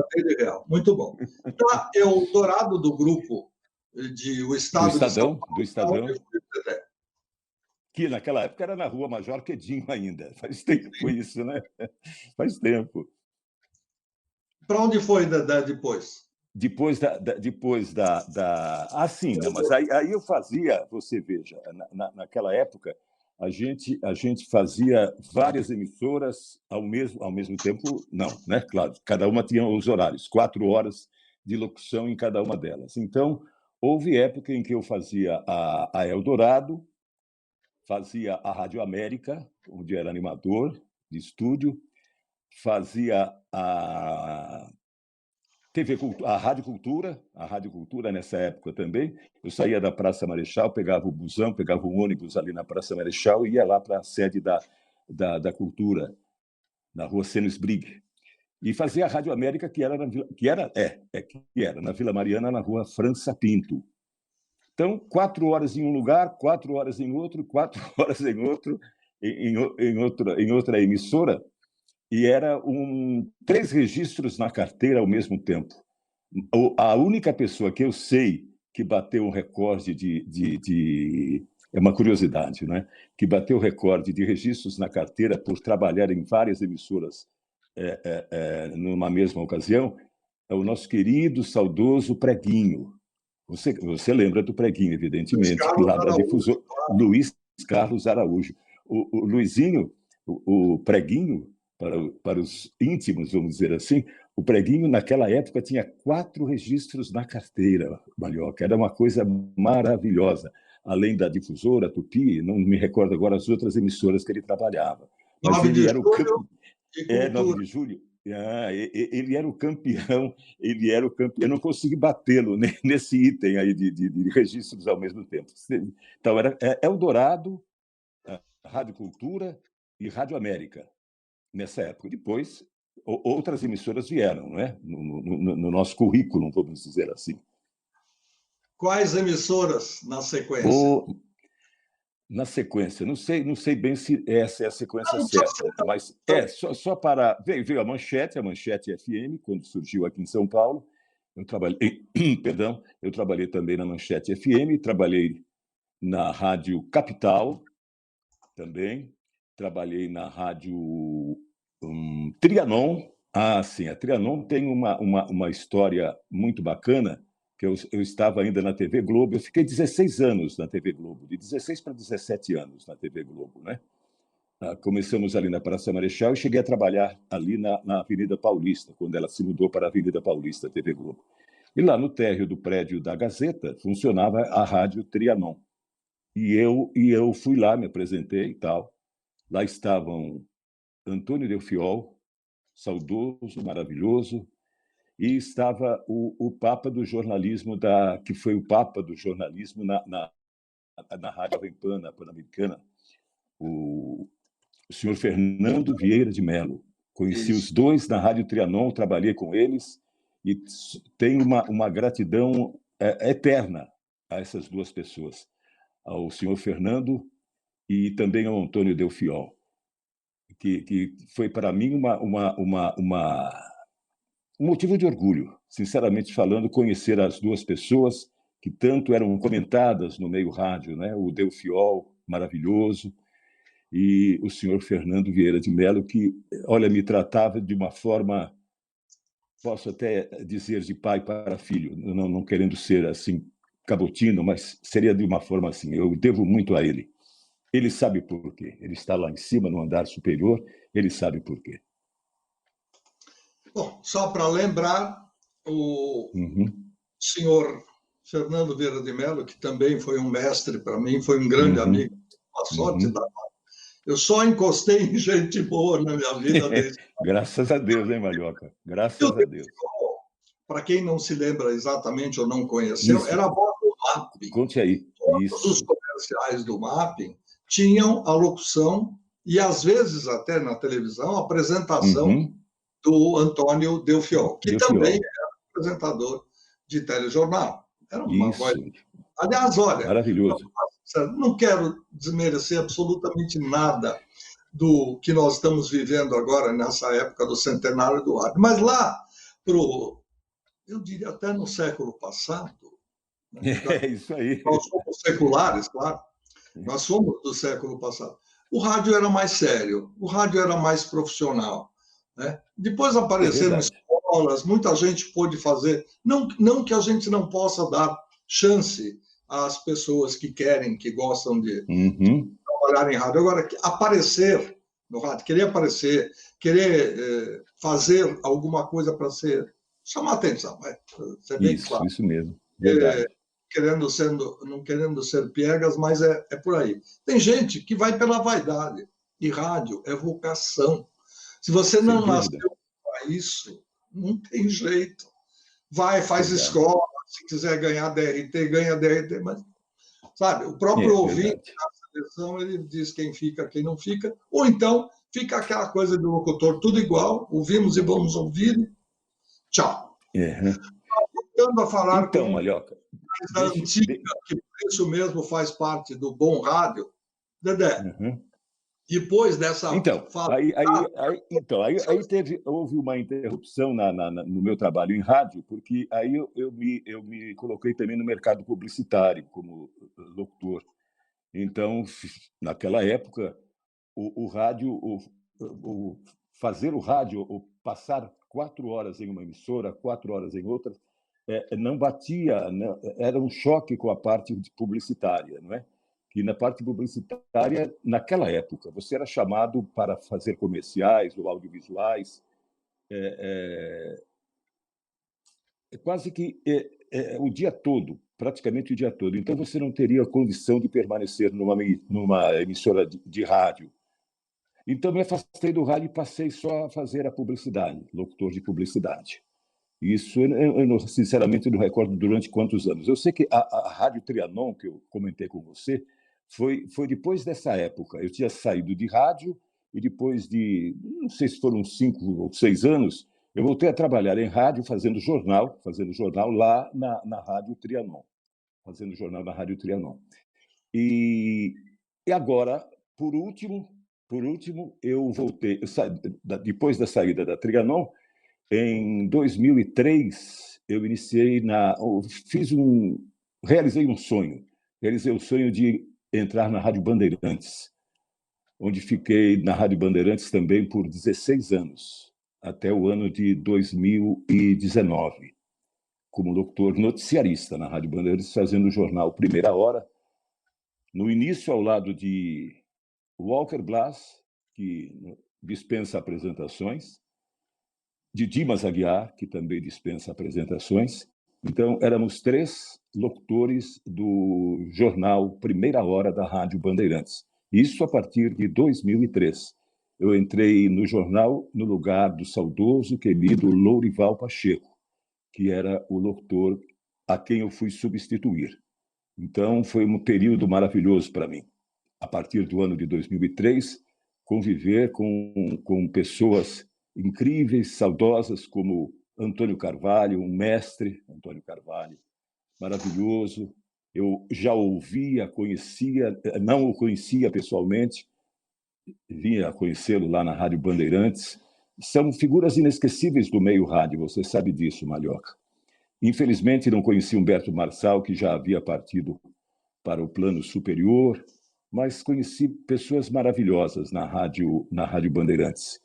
Muito bom. Da Eldorado, do grupo o Estado de São Paulo, do Estadão, que naquela época era na Rua Major Quedinho ainda. Faz tempo isso, né? Faz tempo. Para onde foi depois? Depois sim, né? Mas aí eu fazia, você veja, naquela época a gente fazia várias emissoras ao mesmo tempo, não, né? Claro, cada uma tinha os horários, 4 horas de locução em cada uma delas. Então, houve época em que eu fazia a Eldorado, fazia a Rádio América, onde era animador de estúdio, fazia a Rádio Cultura nessa época também. Eu saía da Praça Marechal, pegava o busão, pegava o ônibus ali na Praça Marechal e ia lá para a sede da Cultura, na Rua Senes-Brigg. E fazia a Rádio América, que era na Vila Mariana, na Rua França Pinto. Então, 4 horas em um lugar, 4 horas em outro, 4 horas em outro, em outra emissora, e era 3 registros na carteira ao mesmo tempo. A única pessoa que eu sei que bateu o recorde é uma curiosidade, né? Que bateu o recorde de registros na carteira por trabalhar em várias emissoras numa mesma ocasião, é o nosso querido, saudoso Preguinho. Você lembra do Preguinho, evidentemente, lá da difusora, Luiz Carlos Araújo. O Luizinho, o Preguinho, para os íntimos, vamos dizer assim, o Preguinho, naquela época, tinha 4 registros na carteira, Malioca. Era uma coisa maravilhosa. Além da difusora, Tupi, não me recordo agora as outras emissoras que ele trabalhava. Mas ele era o 9 de julho. Ele era o campeão, eu não consegui batê-lo nesse item aí de registros ao mesmo tempo. Então, era Eldorado, Rádio Cultura e Rádio América, nessa época. Depois, outras emissoras vieram, não é? No nosso currículo, vamos dizer assim. Quais emissoras na sequência? Na sequência, não sei bem se essa é a sequência Não precisa certa, ser, não. mas só para veio a Manchete FM quando surgiu aqui em São Paulo. Eu trabalhei, perdão, eu trabalhei também na Manchete FM, trabalhei na Rádio Capital também, trabalhei na Rádio Trianon. Ah, sim, a Trianon tem uma história muito bacana, que eu estava ainda na TV Globo, eu fiquei 16 anos na TV Globo, de 16 para 17 anos na TV Globo, né? Começamos ali na Praça Marechal e cheguei a trabalhar ali na Avenida Paulista, quando ela se mudou para a Avenida Paulista, a TV Globo. E lá no térreo do prédio da Gazeta funcionava a Rádio Trianon. E eu fui lá, me apresentei e tal. Lá estavam Antônio Delfiol, saudoso, maravilhoso, e estava o Papa do jornalismo, que foi o Papa do jornalismo na Rádio Pan, na Pan-Americana, o senhor Fernando Vieira de Mello. Conheci os Isso. dois na Rádio Trianon, trabalhei com eles, e tenho uma gratidão eterna a essas duas pessoas, ao senhor Fernando e também ao Antônio Delfiol, que foi para mim um motivo de orgulho, sinceramente falando, conhecer as duas pessoas que tanto eram comentadas no meio rádio, né? O Delfiol, maravilhoso, e o senhor Fernando Vieira de Mello, que, olha, me tratava de uma forma, posso até dizer, de pai para filho, não querendo ser assim cabotino, mas seria de uma forma assim. Eu devo muito a ele. Ele sabe por quê. Ele está lá em cima, no andar superior, ele sabe por quê. Bom, só para lembrar, o Uhum, senhor Fernando Vieira de Mello, que também foi um mestre para mim, foi um grande amigo, uhum, uma sorte da. uhum. Eu só encostei em gente boa na minha vida desde. Graças a Deus, hein, Malhoca? E o Graças a Deus. Delfim, para quem não se lembra exatamente ou não conheceu, Isso, era a voz do Mapping. conte aí. Todos os Isso. comerciais do Mapping tinham a locução e, às vezes, até na televisão, a apresentação Uhum. do Antônio Delfiol, que também Delfiol. era apresentador de telejornal. Era uma voz. Isso. Aliás, olha, Maravilhoso. não quero desmerecer absolutamente nada do que nós estamos vivendo agora nessa época do centenário do rádio, mas lá pro, eu diria até no século passado, né? É isso aí. Nós somos seculares, claro, nós somos do século passado. O rádio era mais sério, o rádio era mais profissional. Né? Depois É apareceram verdade. escolas, muita gente pôde fazer. Não que a gente não possa dar chance às pessoas que querem, que gostam de Uhum. trabalhar em rádio. Agora, aparecer no rádio, querer aparecer, querer fazer alguma coisa para chamar atenção, ser bem claro. Isso mesmo. Verdade. Não querendo ser piegas, mas é por aí. Tem gente que vai pela vaidade. E rádio é vocação. Se você Sem não dúvida. nasceu para isso, não tem jeito. Vai, faz Verdade. escola, se quiser ganhar DRT, ganha DRT, mas, sabe, o É próprio ouvinte verdade. na seleção, ele diz quem fica, quem não fica, ou então fica aquela coisa do locutor, tudo igual, ouvimos e vamos ouvir, tchau. É. Voltando a falar Então, com Malhoca, da deixe. antiga, que por isso mesmo faz parte do bom rádio, Dedé, Uhum. depois dessa Então, fala, aí houve uma interrupção no meu trabalho em rádio, porque aí eu me coloquei também no mercado publicitário como locutor. Então, naquela época, o rádio, fazer o rádio, ou passar 4 horas em uma emissora, 4 horas em outra, não batia, não, era um choque com a parte publicitária, não é? Que na parte publicitária, naquela época, você era chamado para fazer comerciais ou audiovisuais, quase que o dia todo, praticamente o dia todo. Então, você não teria condição de permanecer numa emissora de rádio. Então, me afastei do rádio e passei só a fazer a publicidade, locutor de publicidade. Isso, sinceramente, não recordo durante quantos anos. Eu sei que a Rádio Trianon, que eu comentei com você, foi depois dessa época. Eu tinha saído de rádio e depois de, não sei se foram 5 ou 6 anos, eu voltei a trabalhar em rádio, fazendo jornal lá na Rádio Trianon, fazendo jornal na Rádio Trianon. E E agora, por último, eu voltei, depois da saída da Trianon, em 2003, eu iniciei realizei um sonho. Realizei o sonho de entrar na Rádio Bandeirantes, onde fiquei na Rádio Bandeirantes também por 16 anos, até o ano de 2019, como locutor noticiarista na Rádio Bandeirantes, fazendo o jornal Primeira Hora, no início ao lado de Walker Blas, que dispensa apresentações, de Dimas Aguiar, que também dispensa apresentações. Então, éramos 3 locutores do jornal Primeira Hora da Rádio Bandeirantes. Isso a partir de 2003. Eu entrei no jornal no lugar do saudoso, querido Lourival Pacheco, que era o locutor a quem eu fui substituir. Então, foi um período maravilhoso para mim. A partir do ano de 2003, conviver com pessoas incríveis, saudosas, como Antônio Carvalho, um mestre, Antônio Carvalho, maravilhoso. Eu já ouvia, conhecia, não o conhecia pessoalmente, vinha conhecê-lo lá na Rádio Bandeirantes. São figuras inesquecíveis do meio rádio, você sabe disso, Malhoca. Infelizmente, não conheci Humberto Marçal, que já havia partido para o plano superior, mas conheci pessoas maravilhosas na Rádio Bandeirantes.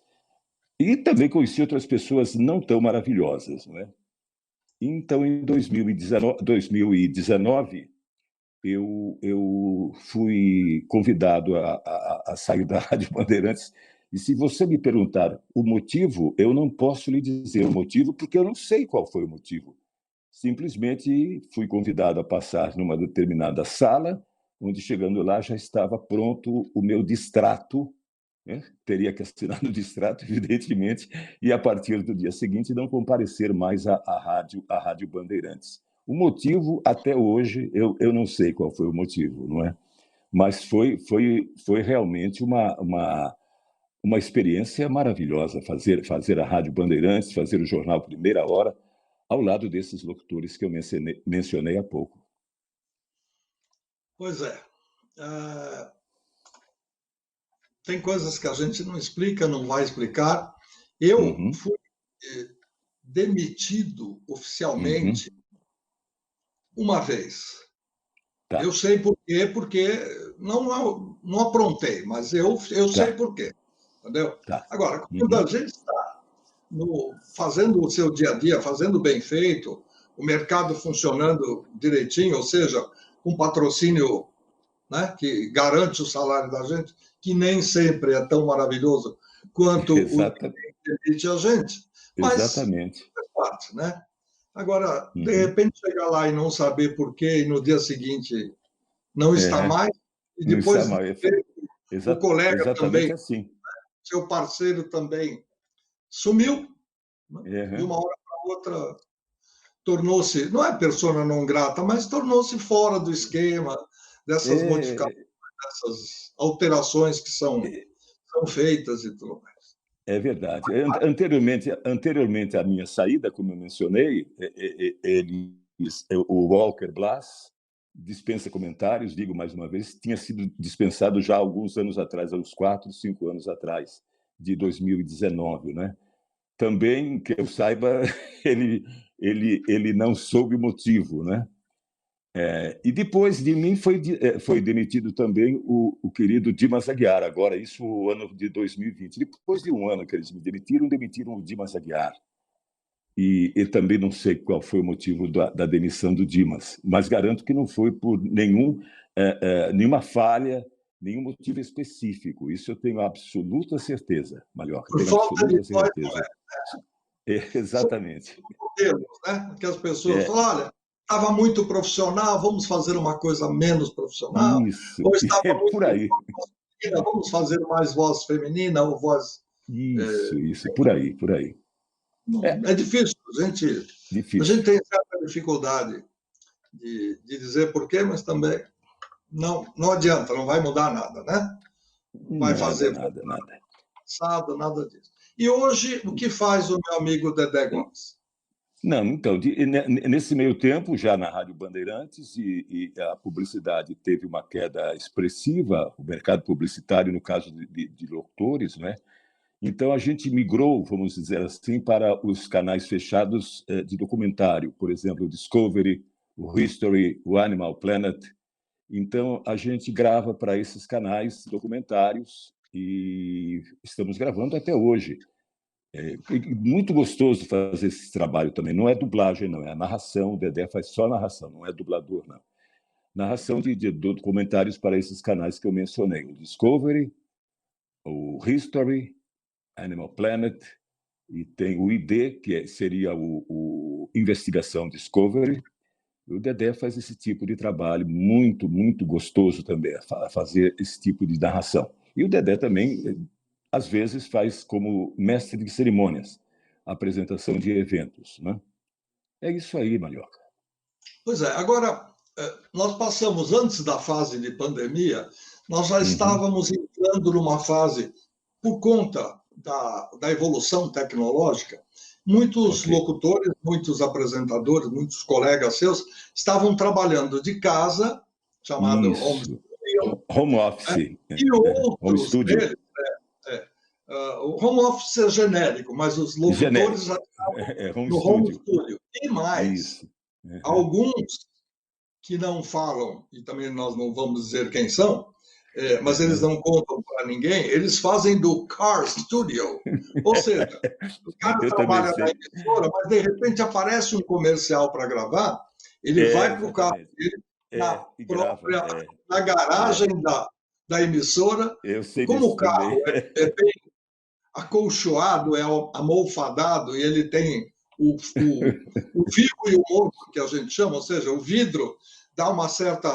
E também conheci outras pessoas não tão maravilhosas, não é? Então, em 2019 eu fui convidado a sair da Rádio Bandeirantes. E se você me perguntar o motivo, eu não posso lhe dizer o motivo, porque eu não sei qual foi o motivo. Simplesmente fui convidado a passar numa determinada sala, onde, chegando lá, já estava pronto o meu distrato, né? Teria que assinar no distrato, evidentemente, e a partir do dia seguinte não comparecer mais à Rádio Bandeirantes. O motivo, até hoje, eu não sei qual foi o motivo, não é? Mas foi realmente uma experiência maravilhosa fazer a Rádio Bandeirantes, fazer o jornal Primeira Hora, ao lado desses locutores que eu mencionei há pouco. Pois é. Tem coisas que a gente não explica, não vai explicar. Eu fui demitido oficialmente uma vez. Tá. Eu sei por quê, porque não aprontei, mas eu sei por quê. Entendeu? Tá. Agora, quando a gente está fazendo o seu dia a dia, fazendo bem feito, o mercado funcionando direitinho, ou seja, com patrocínio, né, que garante o salário da gente, que nem sempre é tão maravilhoso quanto o que permite a gente. Mas exatamente. É parte, né? Agora, de repente, chegar lá e não saber por quê, e no dia seguinte não está mais, e depois o colega também, assim. seu parceiro também sumiu, né? De uma hora para outra tornou-se, não é persona não grata, mas tornou-se fora do esquema dessas modificações, dessas alterações que são feitas e tudo mais. É verdade. Anteriormente à minha saída, como eu mencionei, o Walker Blas, dispensa comentários, digo mais uma vez, tinha sido dispensado já há alguns anos atrás, há uns 4, 5 anos atrás, de 2019, né? Também, que eu saiba, ele não soube o motivo, né? E depois de mim foi demitido também o querido Dimas Aguiar, agora isso no ano de 2020. Depois de um ano que eles me demitiram o Dimas Aguiar. E também não sei qual foi o motivo da demissão do Dimas, mas garanto que não foi por nenhuma falha, nenhum motivo específico. Isso eu tenho absoluta certeza, Malhoca. Por falta de certeza. Exatamente. Modelos, né? Que as pessoas falam, olha, estava muito profissional, vamos fazer uma coisa menos profissional. Isso, ou estava muito por aí. Feminina, vamos fazer mais voz feminina ou voz... Isso, por aí. É difícil, a gente tem certa dificuldade de dizer porquê, mas também não adianta, não vai mudar nada, né? Não vai fazer nada. Nada disso. E hoje, o que faz o meu amigo Dedé Gomes? Não, então, nesse meio tempo, já na Rádio Bandeirantes, e a publicidade teve uma queda expressiva, o mercado publicitário, no caso de locutores, né? Então, a gente migrou, vamos dizer assim, para os canais fechados de documentário, por exemplo, o Discovery, o History, o Animal Planet. Então, a gente grava para esses canais documentários e estamos gravando até hoje. Muito gostoso fazer esse trabalho também. Não é dublagem, não, é a narração. O Dedé faz só narração, não é dublador, não. Narração de documentários para esses canais que eu mencionei: o Discovery, o History, Animal Planet, e tem o ID, que seria o Investigação Discovery. O Dedé faz esse tipo de trabalho muito, muito gostoso também, fazer esse tipo de narração. E o Dedé também, às vezes, faz como mestre de cerimônias, apresentação de eventos, né? É isso aí, Malhoca. Pois é, agora, nós passamos, antes da fase de pandemia, nós já estávamos entrando numa fase, por conta da evolução tecnológica, muitos locutores, muitos apresentadores, muitos colegas seus estavam trabalhando de casa, chamado home office, e home outros studio. deles, o home office é genérico, mas os locutores já estavam no home studio. E mais, alguns que não falam, e também nós não vamos dizer quem são, mas eles não contam para ninguém, eles fazem do car studio. Ou seja, o cara trabalha na emissora, mas de repente aparece um comercial para gravar, ele vai para o carro dele, na garagem da emissora, como o carro é bem acolchoado, é amolfadado, e ele tem o vivo e o morto, que a gente chama, ou seja, o vidro dá uma certa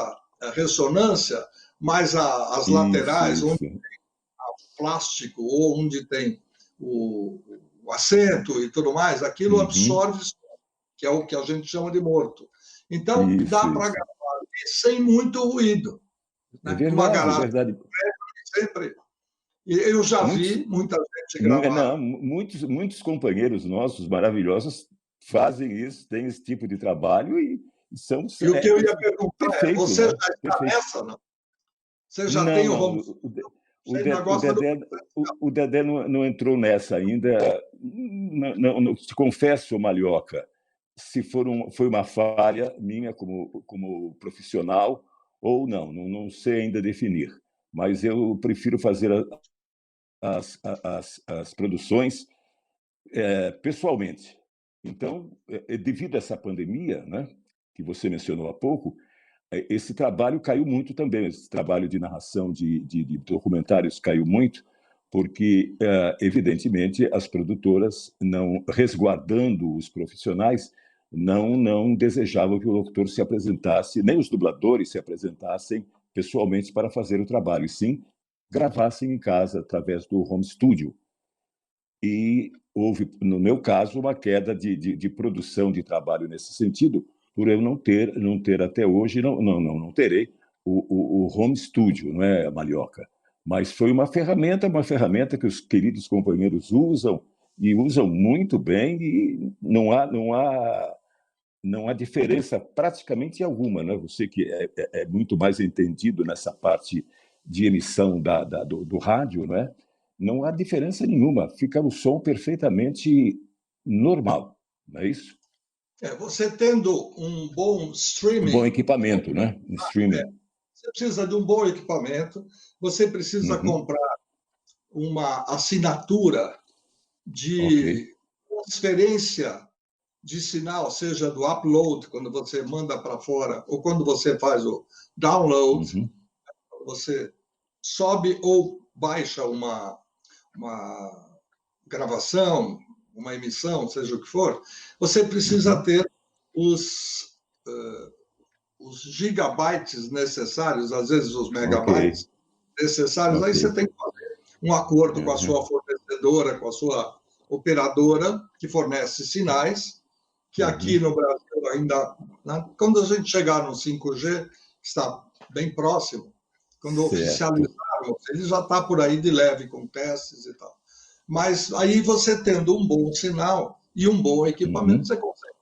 ressonância, mas as laterais, onde tem o plástico ou onde tem o assento e tudo mais, aquilo absorve, que é o que a gente chama de morto. Então, dá para gravar sem muito ruído. Né? É verdade, uma garagem, é verdade. Sempre. Eu já vi muita gente gravar. Não, muitos companheiros nossos maravilhosos fazem isso, têm esse tipo de trabalho e são... E o que eu ia perguntar é, você já está nessa, não? Você já tem o home studio? O Dedé não entrou nessa ainda. Não, te confesso, Malhoca, se foi uma falha minha como profissional ou não sei ainda definir. Mas eu prefiro fazer as produções pessoalmente. Então, devido a essa pandemia, né, que você mencionou há pouco, esse trabalho caiu muito também, esse trabalho de narração de documentários caiu muito, porque, evidentemente, as produtoras, não resguardando os profissionais, não desejavam que o locutor se apresentasse, nem os dubladores se apresentassem pessoalmente para fazer o trabalho, e sim gravassem em casa através do home studio. E houve, no meu caso, uma queda de produção de trabalho nesse sentido, por eu não ter até hoje, não terei o home studio, não é, Malhoca? Mas foi uma ferramenta que os queridos companheiros usam, e usam muito bem, e não há diferença praticamente alguma, né? Você que é muito mais entendido nessa parte de emissão do rádio, né? Não há diferença nenhuma, fica o som perfeitamente normal, não é isso? Você tendo um bom streaming... Um bom equipamento, né? Um streaming. Você precisa de um bom equipamento, você precisa comprar uma assinatura de transferência de sinal, seja do upload, quando você manda para fora, ou quando você faz o download, você sobe ou baixa uma gravação, uma emissão, seja o que for, você precisa ter os gigabytes necessários, às vezes os megabytes necessários, aí você tem que fazer um acordo com a sua fornecedora, com a sua operadora, que fornece sinais, que aqui no Brasil ainda, né, quando a gente chegar no 5G, que está bem próximo, quando oficializarmos, ele já está por aí de leve com testes e tal. Mas aí você tendo um bom sinal e um bom equipamento, você consegue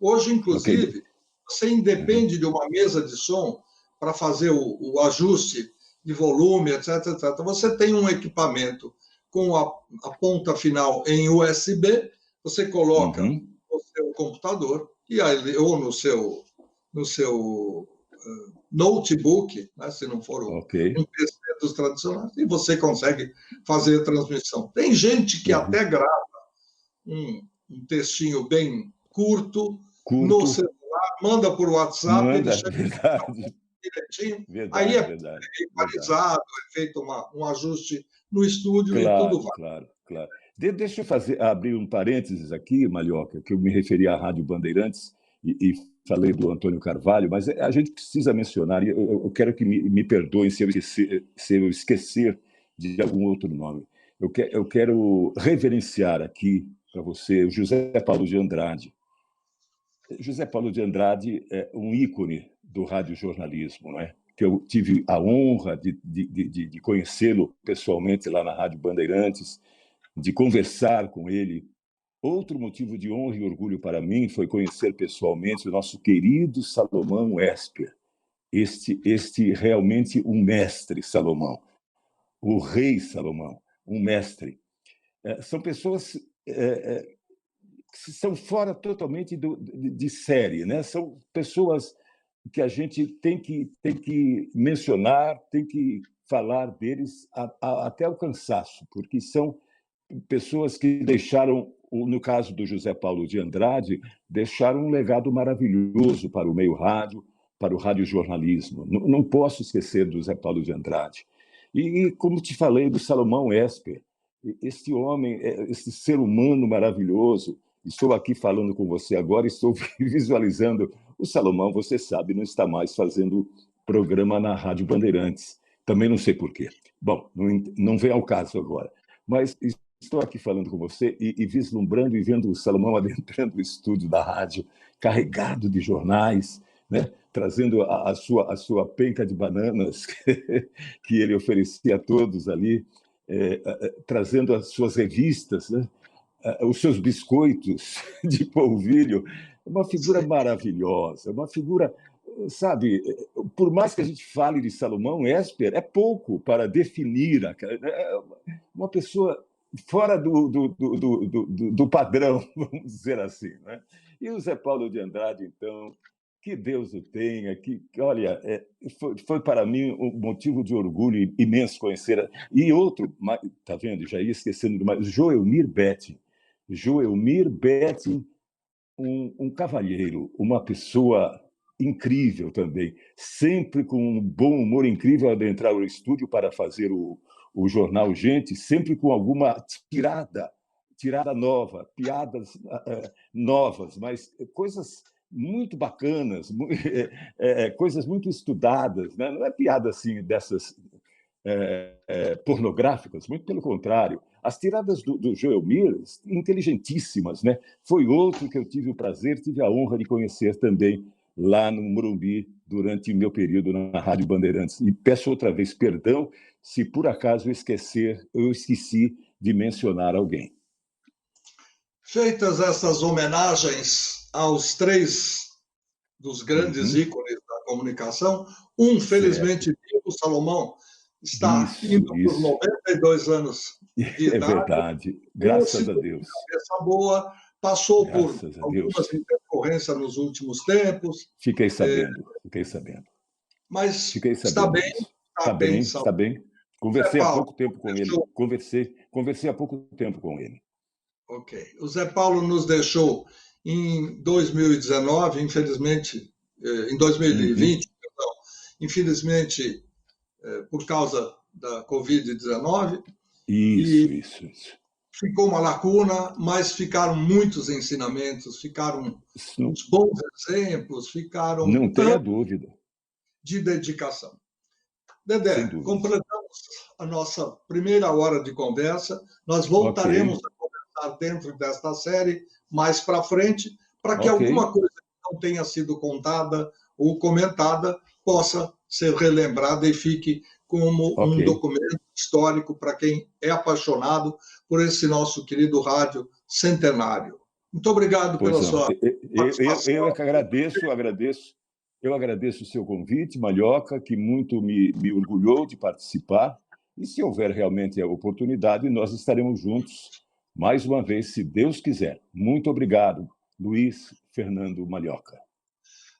Hoje, Ok. inclusive, você independe de uma mesa de som para fazer o ajuste de volume, etc, etc. Você tem um equipamento com a ponta final em USB, você coloca Uhum. no seu computador e aí, ou no seu notebook, né, se não for Ok. um PC dos tradicionais, e você consegue fazer a transmissão. Tem gente que Uhum. até grava um textinho bem curto no Curto, celular, manda por WhatsApp, ele manda, chega verdade, direitinho, aí verdade, é verdade, verdade. equalizado, é feito um ajuste no estúdio e tudo Claro, vai. claro, claro. Deixa eu abrir um parênteses aqui, Malhoca, que eu me referi à Rádio Bandeirantes e falei do Antônio Carvalho, mas a gente precisa mencionar, e eu quero que me perdoem se eu esquecer de algum outro nome. Eu quero reverenciar aqui para você o José Paulo de Andrade. José Paulo de Andrade é um ícone do radiojornalismo, não é? Que eu tive a honra de conhecê-lo pessoalmente lá na Rádio Bandeirantes, de conversar com ele. Outro motivo de honra e orgulho para mim foi conhecer pessoalmente o nosso querido Salomão Esper, este realmente um mestre, Salomão, o rei Salomão, um mestre. São pessoas que são fora totalmente de série, né? São pessoas que a gente tem que mencionar, tem que falar deles até o cansaço, porque são pessoas que deixaram, no caso do José Paulo de Andrade, deixaram um legado maravilhoso para o meio rádio, para o radiojornalismo. Não posso esquecer do José Paulo de Andrade. E como te falei, do Salomão Esper, este homem, esse ser humano maravilhoso. Estou aqui falando com você agora, estou visualizando o Salomão, você sabe, não está mais fazendo programa na Rádio Bandeirantes. Também não sei por quê. Bom, não vem ao caso agora. Mas estou aqui falando com você e vislumbrando e vendo o Salomão adentrando o estúdio da rádio, carregado de jornais, né? Trazendo a sua penca de bananas que ele oferecia a todos ali, trazendo as suas revistas, né? Os seus biscoitos de polvilho. Uma figura maravilhosa, uma figura, sabe, por mais que a gente fale de Salomão Esper, é pouco para definir uma pessoa fora do padrão, vamos dizer assim. Né? E o Zé Paulo de Andrade, então, que Deus o tenha, olha, foi para mim um motivo de orgulho imenso conhecer. E outro, tá vendo? Já ia esquecendo demais, Joelmir Betting. Joelmir Betting, um cavalheiro, uma pessoa incrível também, sempre com um bom humor incrível ao adentrar o estúdio para fazer o jornal Gente, sempre com alguma tirada nova, piadas novas, mas coisas muito bacanas, coisas muito estudadas, né? Não é piada assim dessas pornográficas, muito pelo contrário. As tiradas do Joelmir, inteligentíssimas, né? Foi outro que eu tive o prazer, tive a honra de conhecer também lá no Morumbi durante o meu período na Rádio Bandeirantes. E peço outra vez perdão se por acaso eu esqueci de mencionar alguém. Feitas essas homenagens aos três dos grandes ícones da comunicação, felizmente Certo. vivo, Salomão, está indo por Isso. 92 anos de É idade, verdade. um Graças a senhor de Deus. cabeça boa, passou por Graças a algumas Deus. intercorrências nos últimos tempos, Fiquei sabendo, fiquei sabendo. mas Fiquei sabendo disso. Está está bem, bem, está Salomão. bem. Zé Conversei há Paulo, pouco tempo com ele. deixou, Conversei há pouco tempo com ele. ok. O Zé Paulo nos deixou em 2019, infelizmente, em Uhum. 2020, perdão, infelizmente, por causa da Covid-19, Isso, e isso, isso. ficou uma lacuna, mas ficaram muitos ensinamentos, ficaram Isso não, uns bons exemplos, ficaram não tenha anos dúvida, de dedicação. sem Dedé, dúvida. completamos a nossa primeira hora de conversa. Nós Ok, voltaremos a conversar dentro desta série mais para frente, para que ok, alguma coisa que não tenha sido contada ou comentada possa ser relembrada e fique como ok. um documento histórico para quem é apaixonado por esse nosso querido rádio centenário. Muito obrigado pela sua participação. Eu que agradeço. Eu agradeço o seu convite, Malhoca, que muito me orgulhou de participar. E se houver realmente a oportunidade, nós estaremos juntos mais uma vez, se Deus quiser. Muito obrigado, Luiz Fernando Malhoca.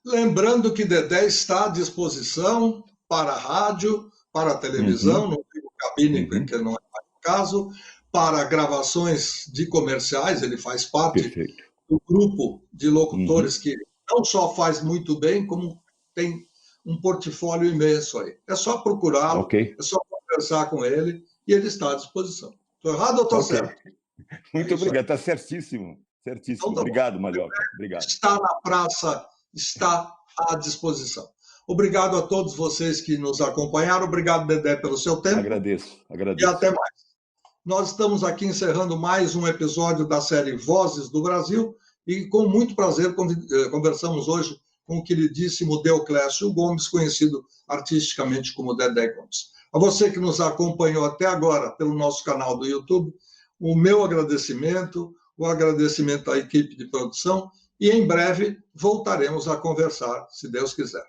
Lembrando que Dedé está à disposição para a rádio, para a televisão, não digo cabine, porque não é mais o caso, para gravações de comerciais, ele faz parte do grupo de locutores que não só faz muito bem, como tem um portfólio imenso aí. É só procurá-lo, é só conversar com ele e ele está à disposição. Estou errado ou estou certo? Muito obrigado, está certíssimo. Certíssimo. Então, obrigado, Malhoca. Obrigado. Está na praça, está à disposição. Obrigado a todos vocês que nos acompanharam. Obrigado, Dedé, pelo seu tempo. Agradeço. E até mais. Nós estamos aqui encerrando mais um episódio da série Vozes do Brasil e com muito prazer conversamos hoje com o queridíssimo Deoclésio Gomes, conhecido artisticamente como Dedé Gomes. A você que nos acompanhou até agora pelo nosso canal do YouTube, o meu agradecimento, o agradecimento à equipe de produção e em breve voltaremos a conversar, se Deus quiser.